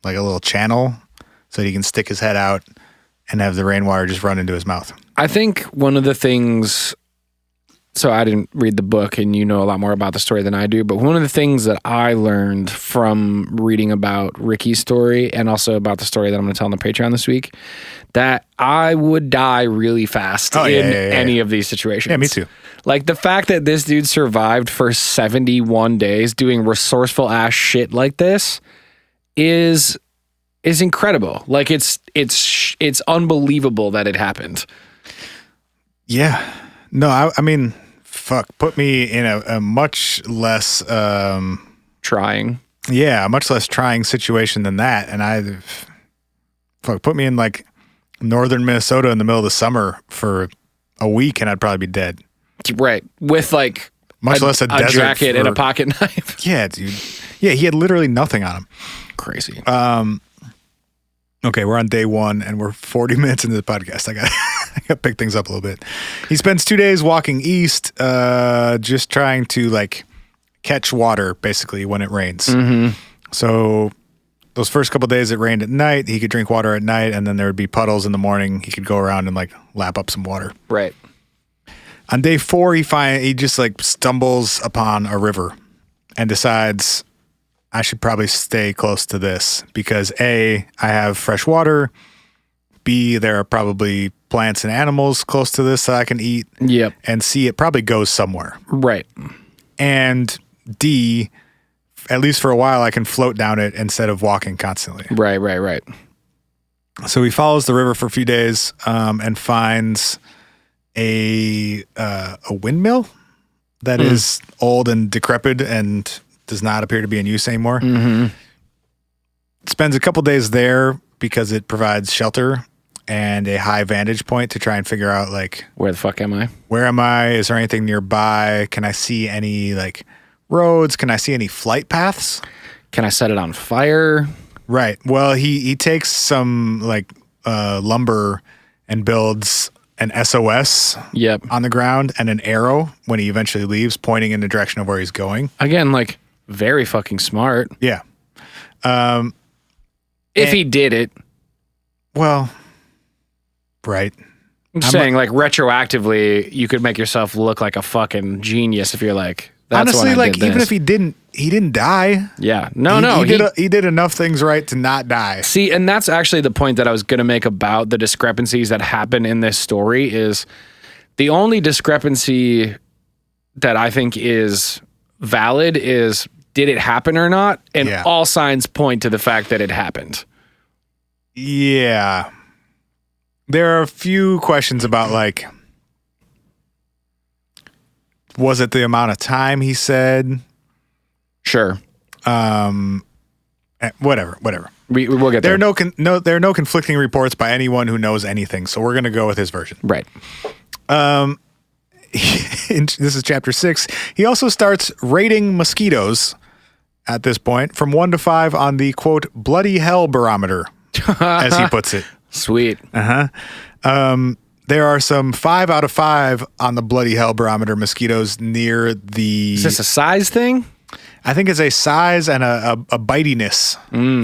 little channel so he can stick his head out and have the rainwater just run into his mouth. I think one of the things, so I didn't read the book and you know a lot more about the story than I do, but one of the things that I learned from reading about Ricky's story and also about the story that I'm going to tell on the Patreon this week, that I would die really fast any of these situations. Yeah, me too. Like the fact that this dude survived for 71 days doing resourceful ass shit like this is incredible. Like it's unbelievable that it happened. Yeah. No, I mean, fuck, put me in a much less trying. Yeah, a much less trying situation than that. And put me in like northern Minnesota in the middle of the summer for a week and I'd probably be dead. Right. With like much less a desert jacket and a pocket knife. Yeah, dude. Yeah, he had literally nothing on him. Crazy. Okay, we're on day one and we're 40 minutes into the podcast. I got to pick things up a little bit. He spends 2 days walking east, just trying to like catch water basically when it rains. Mm-hmm. So those first couple of days it rained at night. He could drink water at night and then there would be puddles in the morning. He could go around and like lap up some water. Right. On day 4, he just like stumbles upon a river and decides I should probably stay close to this because A, I have fresh water. B, there are probably plants and animals close to this that I can eat. Yep. And C, it probably goes somewhere. Right. And D, at least for a while, I can float down it instead of walking constantly. Right. So he follows the river for a few days and finds a windmill that is old and decrepit and does not appear to be in use anymore. Mm-hmm. Spends a couple days there because it provides shelter and a high vantage point to try and figure out like where the fuck am I? Where am I? Is there anything nearby? Can I see any like roads? Can I see any flight paths? Can I set it on fire? Right. Well, he takes some like lumber and builds an SOS on the ground and an arrow when he eventually leaves, pointing in the direction of where he's going. Again, like very fucking smart. Yeah. If he did it. Well, right. I'm saying, like, retroactively, you could make yourself look like a fucking genius if you're like, that's honestly, when I like, did even this. if he didn't die. Yeah. He did enough things right to not die. See, and that's actually the point that I was going to make about the discrepancies that happen in this story is the only discrepancy that I think is valid is, did it happen or not? And all signs point to the fact that it happened. Yeah. There are a few questions about, like, was it the amount of time he said? Sure. Whatever. We'll get there. There. There are no conflicting reports by anyone who knows anything, so we're going to go with his version. Right. This is chapter 6. He also starts rating mosquitoes at this point from 1 to 5 on the, quote, bloody hell barometer, as he puts it. Sweet. There are some 5 out of 5 on the bloody hell barometer mosquitoes near the... Is this a size thing? I think it's a size and a bitiness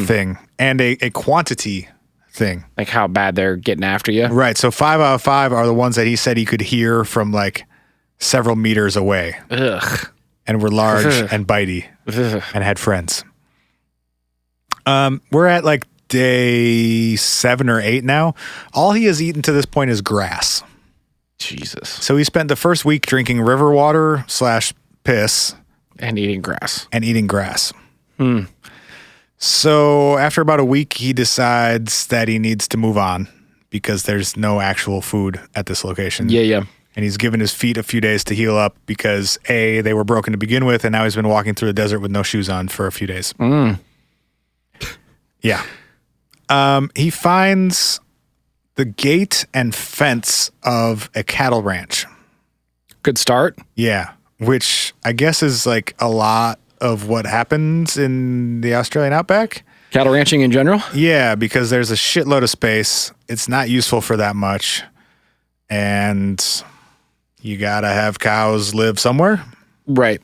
thing and a quantity thing. Like how bad they're getting after you? Right. So 5 out of 5 are the ones that he said he could hear from, like, several meters away. Ugh. And were large and bitey and had friends. We're at, like, day 7 or 8 now. All he has eaten to this point is grass. Jesus. So he spent the first week drinking river water / piss. And eating grass. So after about a week, he decides that he needs to move on because there's no actual food at this location. Yeah. And he's given his feet a few days to heal up because A, they were broken to begin with, and now he's been walking through the desert with no shoes on for a few days. Yeah. He finds the gate and fence of a cattle ranch. Good start. Yeah. Which I guess is, like, a lot of what happens in the Australian Outback. Cattle ranching in general? Yeah, because there's a shitload of space. It's not useful for that much. And you gotta have cows live somewhere. Right.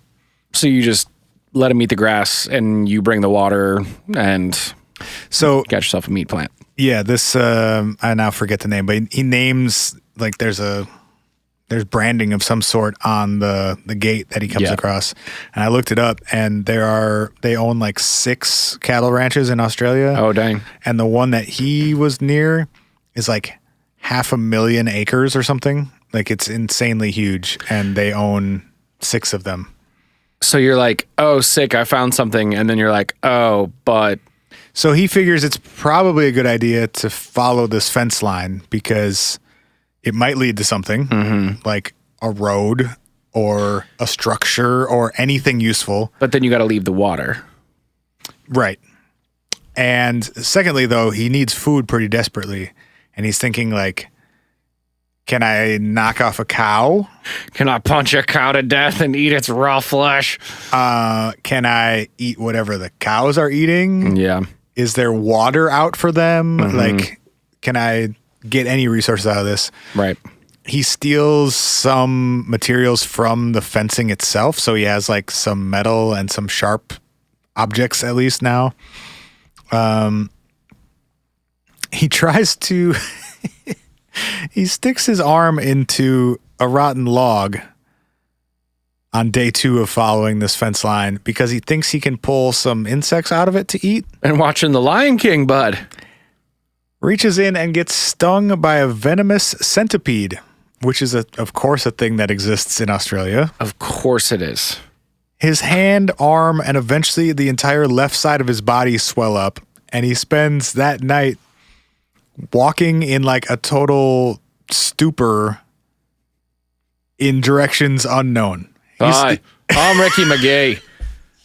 So you just let them eat the grass and you bring the water and so got yourself a meat plant. Yeah, this, I now forget the name, but he names, like, there's branding of some sort on the gate that he comes across. And I looked it up, and they own like 6 cattle ranches in Australia. Oh, dang. And the one that he was near is like 500,000 acres or something. Like, it's insanely huge, and they own 6 of them. So you're like, oh, sick, I found something. And then you're like, oh, but... So he figures it's probably a good idea to follow this fence line because it might lead to something like a road or a structure or anything useful. But then you got to leave the water. Right. And secondly, though, he needs food pretty desperately. And he's thinking, like, can I knock off a cow? Can I punch a cow to death and eat its raw flesh? Can I eat whatever the cows are eating? Yeah. Is there water out for them? Like, can I get any resources out of this? Right. He steals some materials from the fencing itself. So he has, like, some metal and some sharp objects at least now. He tries to... He sticks his arm into a rotten log on day 2 of following this fence line because he thinks he can pull some insects out of it to eat. And watching The Lion King, bud. Reaches in and gets stung by a venomous centipede, which is, of course, a thing that exists in Australia. Of course it is. His hand, arm, and eventually the entire left side of his body swell up, and he spends that night walking in, like, a total stupor in directions unknown. Hi, I'm Ricky Megee,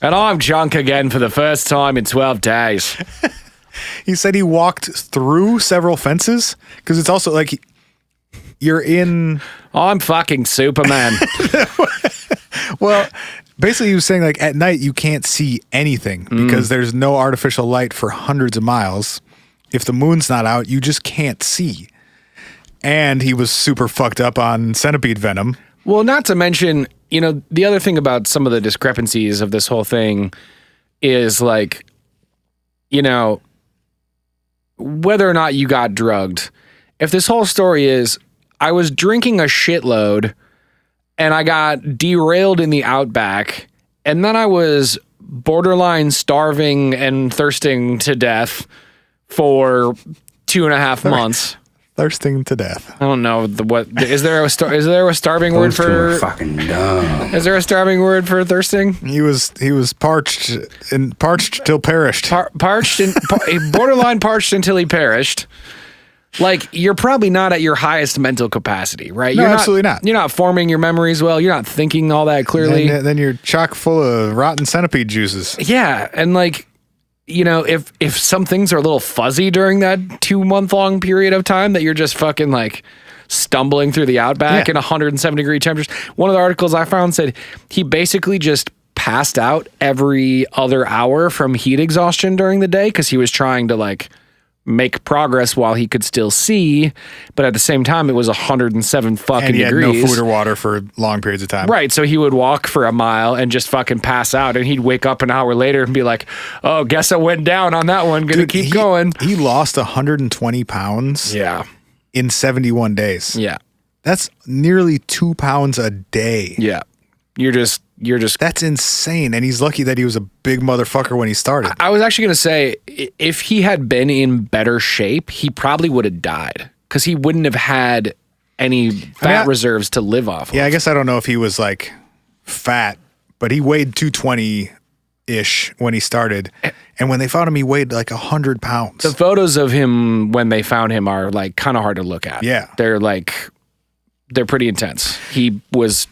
and I'm drunk again for the first time in 12 days. He said he walked through several fences because it's also like you're in... I'm fucking Superman. Well, basically he was saying, like, at night you can't see anything because there's no artificial light for hundreds of miles. If the moon's not out, you just can't see. And he was super fucked up on centipede venom. Well, not to mention, you know, the other thing about some of the discrepancies of this whole thing is, like, you know, whether or not you got drugged. If this whole story is, I was drinking a shitload and I got derailed in the Outback, and then I was borderline starving and thirsting to death for 2.5 months. Thirsting to death. I don't know what is there a starving word Those two for are fucking dumb. Is there a starving word for thirsting? He was parched till perished. Borderline parched until he perished. Like, you're probably not at your highest mental capacity, right? No, you're absolutely not. You're not forming your memories well. You're not thinking all that clearly. Then you're chock full of rotten centipede juices. Yeah, and like, you know, if some things are a little fuzzy during that 2-month-long period of time that you're just fucking like stumbling through the Outback in 107-degree temperatures. One of the articles I found said he basically just passed out every other hour from heat exhaustion during the day because he was trying to like make progress while he could still see, but at the same time it was 107 fucking and he degrees. had no food or water for long periods of time. Right, so he would walk for a mile and just fucking pass out, and he'd wake up an hour later and be like, "Oh, guess I went down on that one. Gonna keep going." He lost 120 pounds. Yeah, in 71 days. yeah, That's nearly 2 pounds a day. yeah. You're just. That's insane. And he's lucky that he was a big motherfucker when he started. I was actually gonna say, if he had been in better shape, he probably would have died because he wouldn't have had any fat reserves to live off. Yeah, I guess I don't know if he was like fat, but he weighed 220-ish when he started. And when they found him, he weighed like 100 pounds. The photos of him when they found him are like kind of hard to look at. Yeah. They're pretty intense. He was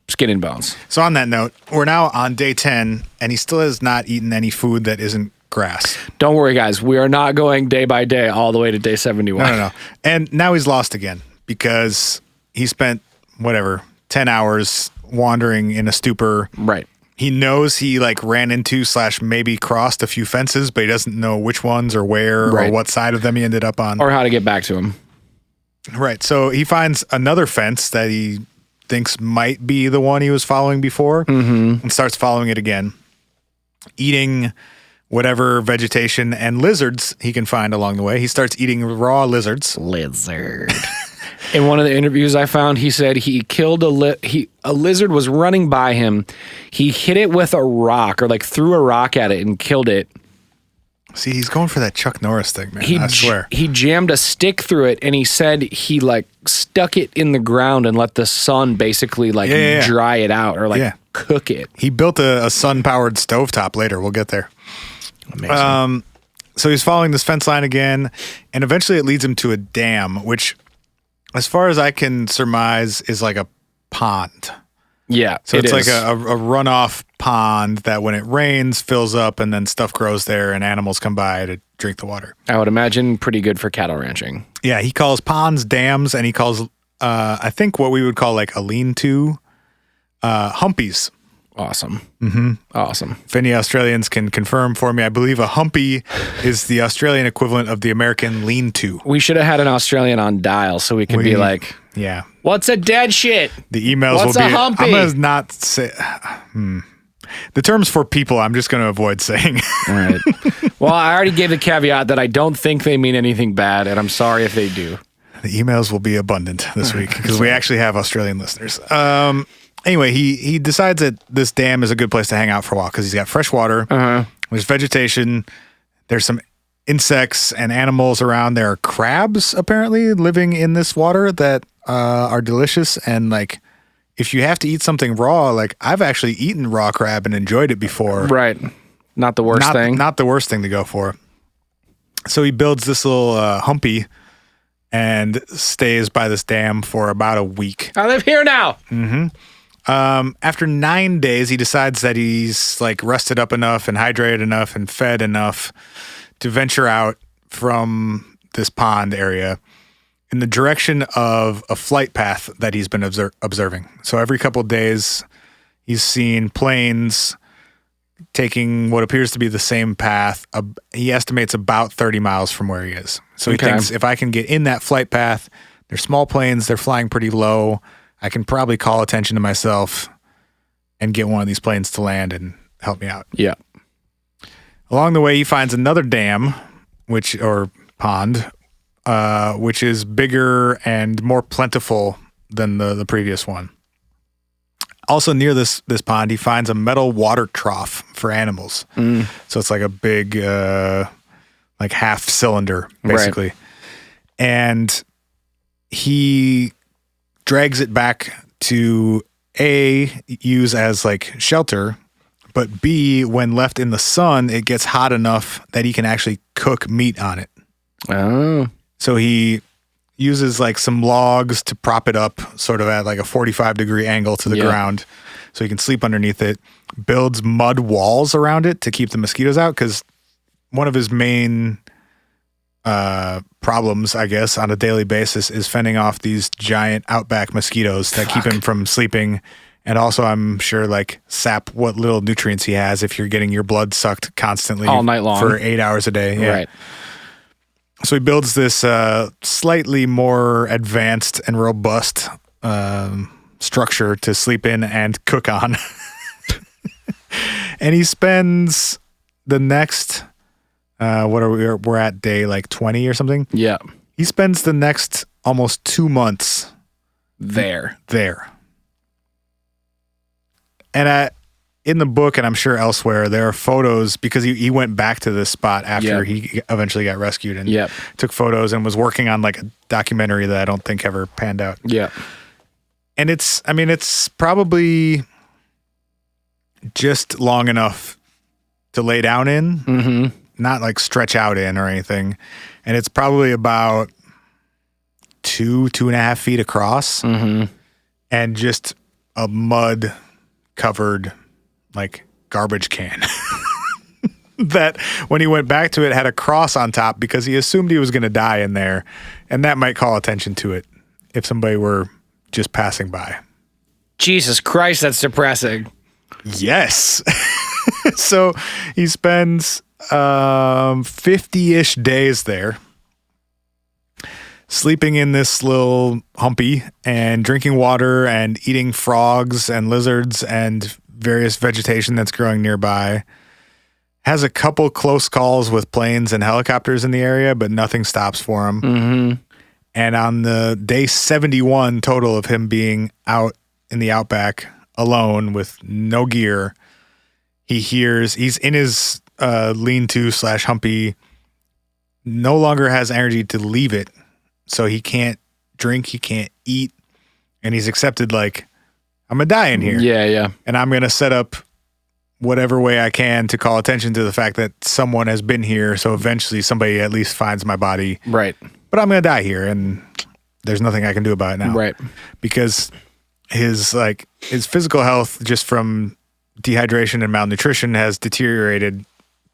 skin and bones. So on that note, we're now on day 10, and he still has not eaten any food that isn't grass. Don't worry, guys. We are not going day by day all the way to day 71. No. And now he's lost again because he spent, 10 hours wandering in a stupor. Right. He knows he like ran into / maybe crossed a few fences, but he doesn't know which ones or where or what side of them he ended up on. Or how to get back to him. Right. So he finds another fence that he thinks might be the one he was following before and starts following it again, eating whatever vegetation and lizards he can find along the way. He starts eating raw lizards. Lizard. In one of the interviews I found, he said he killed a lizard was running by him. He hit it with a rock or like threw a rock at it and killed it. See, he's going for that Chuck Norris thing, man. I swear. He jammed a stick through it, and he said he like stuck it in the ground and let the sun basically like dry it out or like cook it. He built a sun-powered stovetop later. We'll get there. Amazing. So he's following this fence line again, and eventually it leads him to a dam, which, as far as I can surmise, is like a pond. Yeah, so it's like a runoff pond that when it rains fills up and then stuff grows there and animals come by to drink the water. I would imagine pretty good for cattle ranching. Yeah, he calls ponds dams, and he calls, I think what we would call like a lean-to, humpies. Awesome. Mm-hmm. Awesome. If any Australians can confirm for me, I believe a humpy is the Australian equivalent of the American lean-to. We should have had an Australian on dial so we could be like, yeah. What's a dead shit? The emails What's will be. A humpy? I'm going to not say. The terms for people, I'm just going to avoid saying. All right. Well, I already gave the caveat that I don't think they mean anything bad, and I'm sorry if they do. The emails will be abundant this week because we actually have Australian listeners. Anyway, he decides that this dam is a good place to hang out for a while because he's got fresh water. There's vegetation. There's some insects and animals around. There are crabs apparently living in this water that are delicious. And like, if you have to eat something raw, like I've actually eaten raw crab and enjoyed it before. Right. Not the worst thing. Not the worst thing to go for. So he builds this little humpy and stays by this dam for about a week. I live here now. Mm-hmm. After 9 days, he decides that he's like rested up enough and hydrated enough and fed enough to venture out from this pond area in the direction of a flight path that he's been observing. So every couple of days, he's seen planes taking what appears to be the same path. He estimates about 30 miles from where he is. So he thinks if I can get in that flight path, they're small planes, they're flying pretty low, I can probably call attention to myself and get one of these planes to land and help me out. Yeah. Along the way, he finds another dam, or pond, which is bigger and more plentiful than the previous one. Also near this pond, he finds a metal water trough for animals. So it's like a big, like half cylinder, basically. Right. And he drags it back to A, use as like shelter, but B, when left in the sun, it gets hot enough that he can actually cook meat on it. Oh. So he uses like some logs to prop it up sort of at like a 45-degree angle to the ground so he can sleep underneath it, builds mud walls around it to keep the mosquitoes out, because one of his main problems, I guess, on a daily basis is fending off these giant Outback mosquitoes that keep him from sleeping, and also I'm sure like sap what little nutrients he has if you're getting your blood sucked constantly all night long for 8 hours a day. Yeah. Right. So he builds this slightly more advanced and robust structure to sleep in and cook on. And he spends the next, we're at day like 20 or something. Yeah. He spends the next almost 2 months there. And in the book, and I'm sure elsewhere, there are photos, because he went back to this spot after he eventually got rescued and took photos and was working on like a documentary that I don't think ever panned out. Yeah. And it's probably just long enough to lay down in, not like stretch out in or anything. And it's probably about 2.5 feet across, and just a mud covered like garbage can that when he went back to it had a cross on top because he assumed he was going to die in there, and that might call attention to it if somebody were just passing by. Jesus Christ, that's depressing. Yes. So he spends 50-ish days there, sleeping in this little humpy and drinking water and eating frogs and lizards and various vegetation that's growing nearby. Has a couple close calls with planes and helicopters in the area, but nothing stops for him. And on the day 71 total of him being out in the outback alone with no gear, he's in his lean-to / humpy, no longer has energy to leave it. So he can't drink, he can't eat, and he's accepted like, I'm going to die in here. Yeah. And I'm going to set up whatever way I can to call attention to the fact that someone has been here, so eventually somebody at least finds my body. Right. But I'm going to die here, and there's nothing I can do about it now. Right. Because his physical health just from dehydration and malnutrition has deteriorated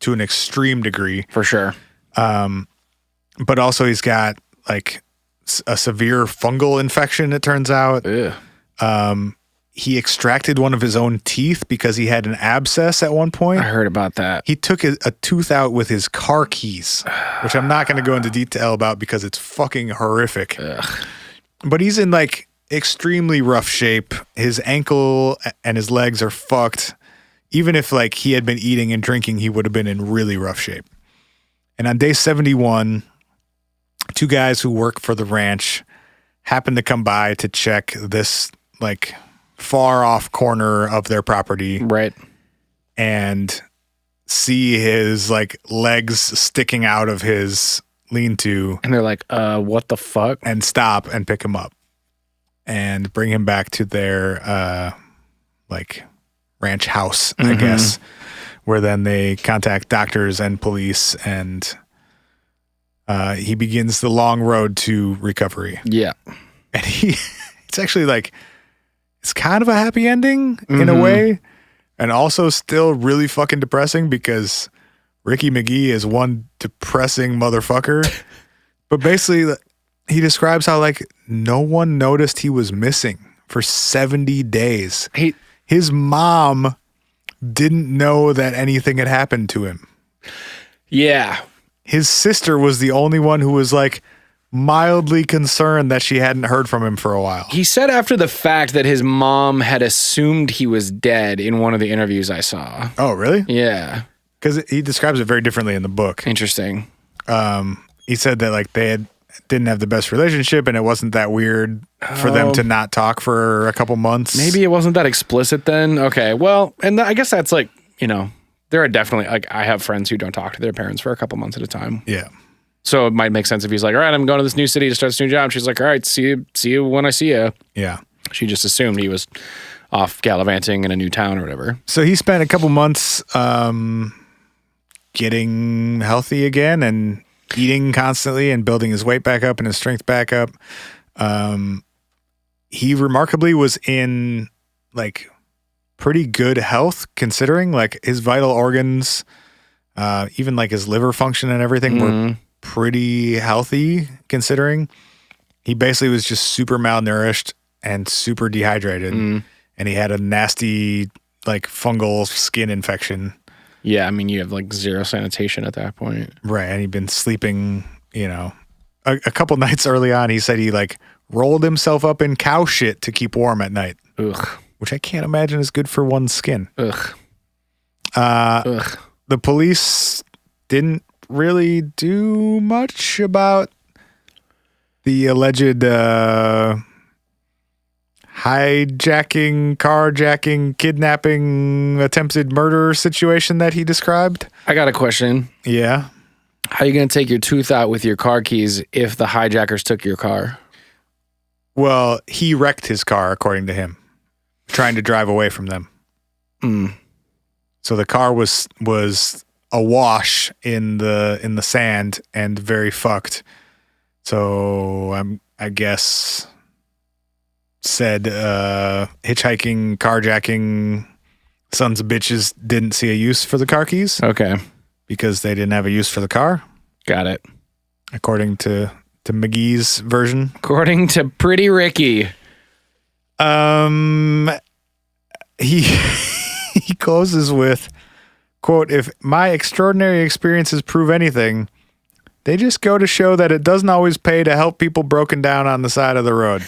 to an extreme degree. For sure. But also he's got like a severe fungal infection, it turns out. He extracted one of his own teeth because he had an abscess at one point. I heard about that. He took a tooth out with his car keys, which I'm not going to go into detail about because it's fucking horrific. But he's in like extremely rough shape. His ankle and his legs are fucked. Even if like he had been eating and drinking, he would have been in really rough shape. And on day 71, 2 guys who work for the ranch happened to come by to check this like far off corner of their property. Right. And see his like legs sticking out of his lean-to. And they're like, what the fuck? And stop and pick him up and bring him back to their like ranch house, I guess, where then they contact doctors and police, and he begins the long road to recovery. Yeah. And it's actually like, it's kind of a happy ending in a way, and also still really fucking depressing because Ricky Megee is one depressing motherfucker. But basically, he describes how like no one noticed he was missing for 70 days. His mom didn't know that anything had happened to him. Yeah. His sister was the only one who was like mildly concerned that she hadn't heard from him for a while. He said after the fact that his mom had assumed he was dead in one of the interviews I saw. Oh, really? Yeah. Because he describes it very differently in the book. Interesting. He said that like they didn't have the best relationship, and it wasn't that weird for them to not talk for a couple months. Maybe it wasn't that explicit then. Okay, well, and I guess that's like, there are definitely, like, I have friends who don't talk to their parents for a couple months at a time. Yeah. So it might make sense if he's like, all right, I'm going to this new city to start this new job. She's like, all right, see you when I see you. Yeah. She just assumed he was off gallivanting in a new town or whatever. So he spent a couple months getting healthy again and eating constantly and building his weight back up and his strength back up. He remarkably was in like pretty good health, considering like his vital organs, even like his liver function and everything were pretty healthy, considering he basically was just super malnourished and super dehydrated, and he had a nasty like fungal skin infection. Yeah, I mean, you have like zero sanitation at that point. Right, and he'd been sleeping, a couple nights early on. He said he like rolled himself up in cow shit to keep warm at night. Ugh. Which I can't imagine is good for one's skin. Ugh. The police didn't really do much about the alleged hijacking, carjacking, kidnapping, attempted murder situation that he described. I got a question. Yeah. How are you going to take your tooth out with your car keys if the hijackers took your car? Well, he wrecked his car, according to him, trying to drive away from them. So the car was awash in the sand and very fucked. So I guess said hitchhiking, carjacking sons of bitches didn't see a use for the car keys. Okay. Because they didn't have a use for the car. Got it. According to McGee's version. According to Pretty Ricky. He closes with, quote, "If my extraordinary experiences prove anything, they just go to show that it doesn't always pay to help people broken down on the side of the road."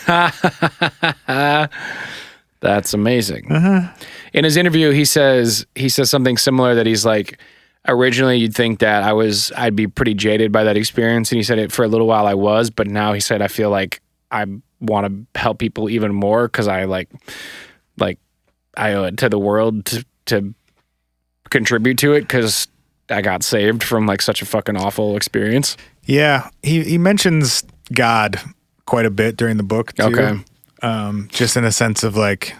That's amazing. In his interview, he says something similar, that he's like, originally you'd think that I'd be pretty jaded by that experience. And he said it for a little while I was, but now he said, I feel like I want to help people even more because I like I owe it to the world to contribute to it because I got saved from like such a fucking awful experience. Yeah. He mentions God quite a bit during the book too. Okay. Just in a sense of like,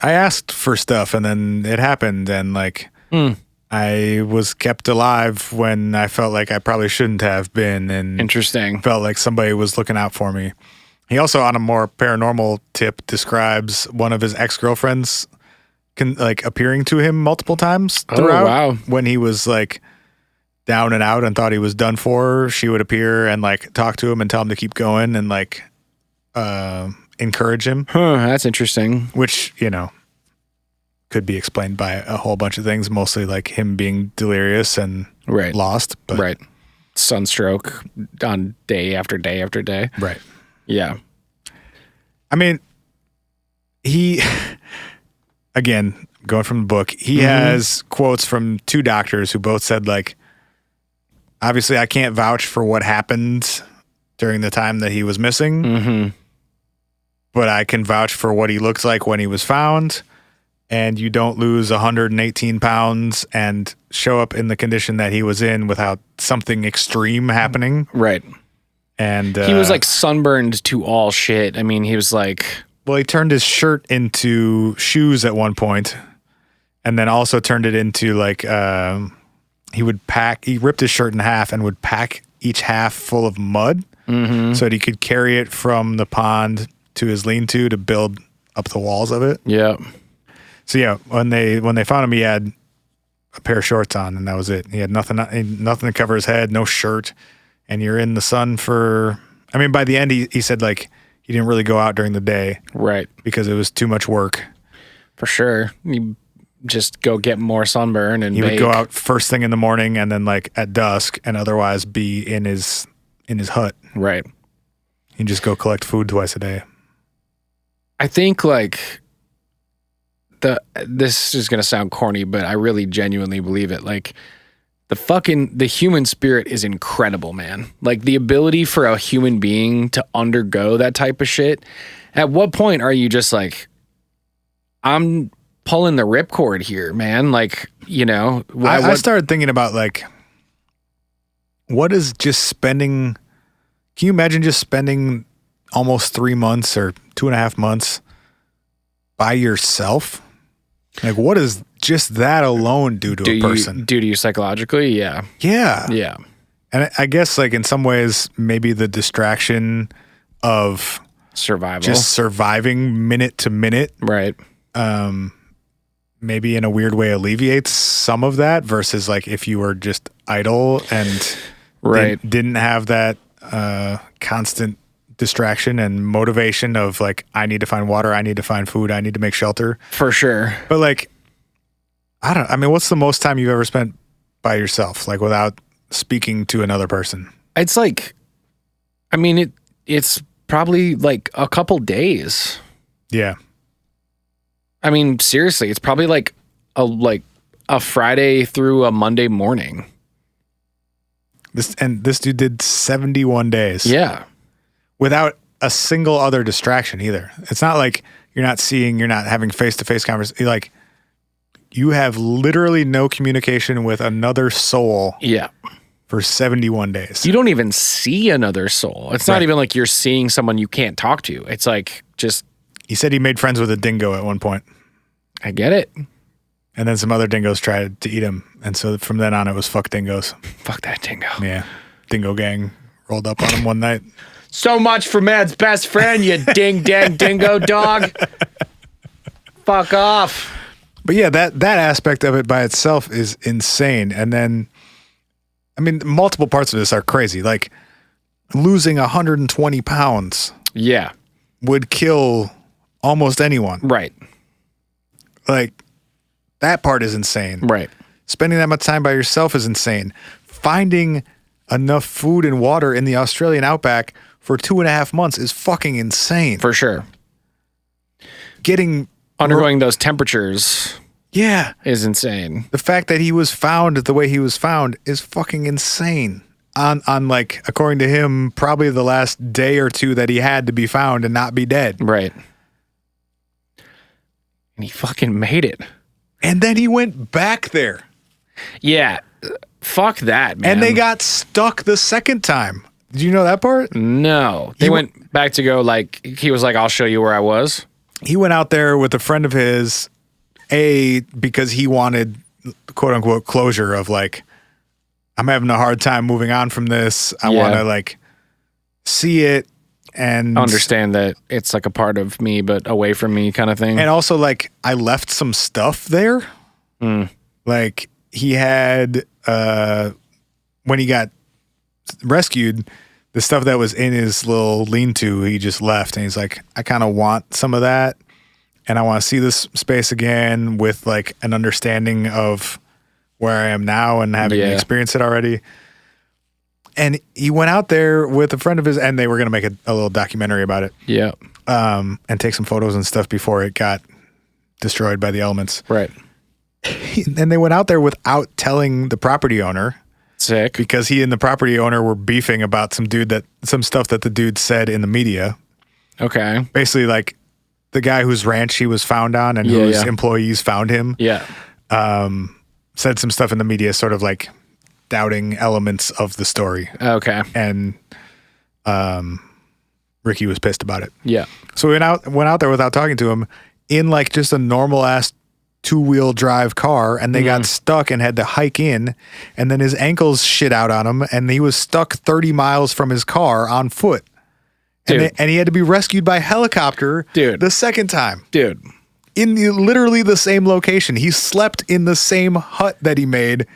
I asked for stuff and then it happened, and like I was kept alive when I felt like I probably shouldn't have been, and Interesting. felt like somebody was looking out for me. He also, on a more paranormal tip, describes one of his ex-girlfriends appearing to him multiple times throughout. Oh, wow. When he was like down and out and thought he was done for, she would appear and like talk to him and tell him to keep going and like encourage him. That's interesting. Which, could be explained by a whole bunch of things, mostly like him being delirious and lost. But, right. Sunstroke on day after day after day. Right. Yeah. I mean, he, again, going from the book, he has quotes from two doctors who both said, like, obviously I can't vouch for what happened during the time that he was missing, but I can vouch for what he looked like when he was found. And you don't lose 118 pounds and show up in the condition that he was in without something extreme happening. Right. And he was like sunburned to all shit. I mean, he was like... Well, he turned his shirt into shoes at one point, and then also turned it into like he ripped his shirt in half and would pack each half full of mud so that he could carry it from the pond to his lean-to to build up the walls of it. Yeah. So yeah, when they found him, he had a pair of shorts on, and that was it. He had nothing to cover his head, no shirt, and you're in the sun for. I mean, by the end, he said like he didn't really go out during the day, right? Because it was too much work. For sure, you just go get more sunburn, and he would go out first thing in the morning, and then like at dusk, and otherwise be in his hut. Right. He'd just go collect food twice a day. I think like. This is going to sound corny, but I really genuinely believe it. Like the human spirit is incredible, man. Like the ability for a human being to undergo that type of shit. At what point are you just like, I'm pulling the ripcord here, man? Like, you know, I started thinking about like, what is just spending, can you imagine just spending almost 3 months or 2.5 months by yourself? Like, what does just that alone do to a person? Do to you psychologically? Yeah. Yeah. Yeah. And I guess like in some ways, maybe the distraction of Survival. just surviving minute to minute, Right. maybe in a weird way alleviates some of that versus like if you were just idle and Right. didn't have that constant distraction and motivation of like, I need to find water, I need to find food, I need to make shelter. For sure. But like, I mean, what's the most time you've ever spent by yourself, like without speaking to another person? It's like, I mean, it's probably like a couple days. Yeah. I mean, seriously, it's probably like a Friday through a Monday morning. This dude did 71 days. Yeah. Without a single other distraction either. It's not like you're not having face-to-face conversation. Like, you have literally no communication with another soul. Yeah. For 71 days. You don't even see another soul. It's not even like you're seeing someone you can't talk to. It's like just. He said he made friends with a dingo at one point. I get it. And then some other dingoes tried to eat him. And so from then on, it was fuck dingoes. Fuck that dingo. Yeah. Dingo gang rolled up on him one night. So much for Mad's best friend, you ding dang dingo dog. Fuck off. But yeah, that aspect of it by itself is insane. And then, I mean, multiple parts of this are crazy. Like losing 120 pounds. Yeah. Would kill almost anyone. Right. Like that part is insane. Right. Spending that much time by yourself is insane. Finding enough food and water in the Australian Outback for 2.5 months is fucking insane. For sure. Undergoing those temperatures. Yeah. Is insane. The fact that he was found the way he was found is fucking insane. On like, according to him, probably the last day or two that he had to be found and not be dead. Right. And he fucking made it. And then he went back there. Yeah. Fuck that, man. And they got stuck the second time. Did you know that part? No. They went back to go like, he was like, I'll show you where I was. He went out there with a friend of his, because he wanted quote unquote closure of like, I'm having a hard time moving on from this. I want to like see it and understand that it's like a part of me, but away from me kind of thing. And also like I left some stuff there. Like he had, when he got rescued, the stuff that was in his little lean-to, he just left. And he's like, I kind of want some of that. And I want to see this space again with like an understanding of where I am now and having experienced it already. And he went out there with a friend of his, and they were going to make a little documentary about it. Yeah. And take some photos and stuff before it got destroyed by the elements. Right. And they went out there without telling the property owner. Sick. Because he and the property owner were beefing about some stuff that the dude said in the media. Okay. Basically like the guy whose ranch he was found on and whose employees found him. Yeah. Said some stuff in the media sort of like doubting elements of the story. Okay. And Ricky was pissed about it. Yeah. So we went out there without talking to him in like just a normal ass 2-wheel drive car, and they got stuck and had to hike in, and then his ankles shit out on him, and he was stuck 30 miles from his car on foot. And he had to be rescued by helicopter the second time. Dude. In literally the same location. He slept in the same hut that he made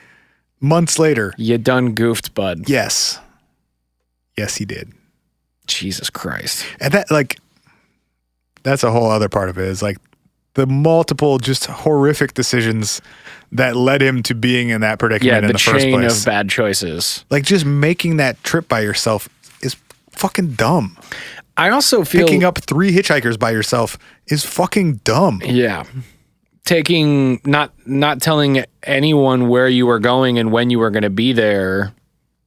months later. You done goofed, bud. Yes. Yes, he did. Jesus Christ. And that, like, that's a whole other part of it, is like the multiple just horrific decisions that led him to being in that predicament in the first place. Yeah, the chain of bad choices. Like, just making that trip by yourself is fucking dumb. I also feel picking up 3 hitchhikers by yourself is fucking dumb. Yeah. not telling anyone where you were going and when you were going to be there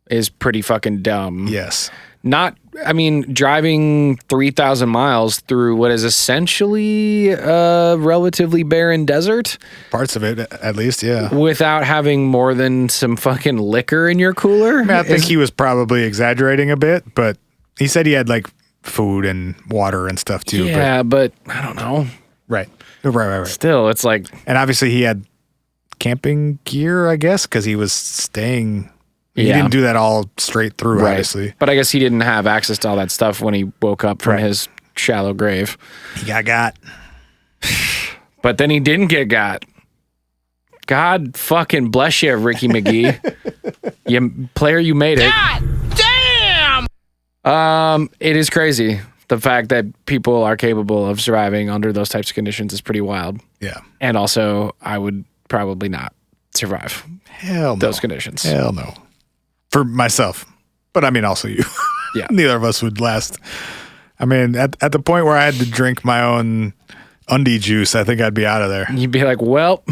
is pretty fucking dumb. Yes. Driving 3,000 miles through what is essentially a relatively barren desert. Parts of it, at least, yeah. Without having more than some fucking liquor in your cooler. I think he was probably exaggerating a bit, but he said he had like food and water and stuff too. Yeah, but I don't know. Right. Still, it's like... And obviously he had camping gear, I guess, because he was staying... He didn't do that all straight through, obviously. But I guess he didn't have access to all that stuff when he woke up from his shallow grave. He got. But then he didn't get got. God fucking bless you, Ricky Megee. You made it. God damn! It is crazy. The fact that people are capable of surviving under those types of conditions is pretty wild. Yeah. And also, I would probably not survive those conditions. Hell no. For myself. But I mean, also you. Yeah. Neither of us would last. I mean, at the point where I had to drink my own undie juice, I think I'd be out of there. You'd be like, well...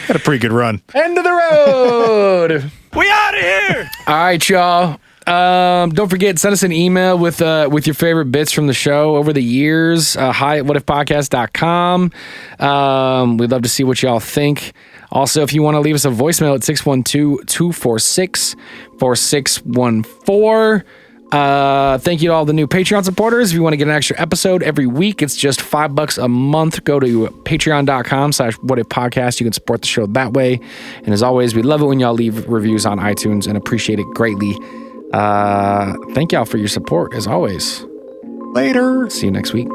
Had a pretty good run. End of the road! We out of here! All right, y'all. Don't forget, send us an email with your favorite bits from the show over the years. hi@whatifpodcast.com. We'd love to see what y'all think. Also, if you want to leave us a voicemail at 612-246-4614. Thank you to all the new Patreon supporters. If you want to get an extra episode every week, it's just $5 a month. Go to patreon.com/whatifpodcast. You can support the show that way. And as always, we love it when y'all leave reviews on iTunes and appreciate it greatly. Thank y'all for your support, as always. Later. See you next week.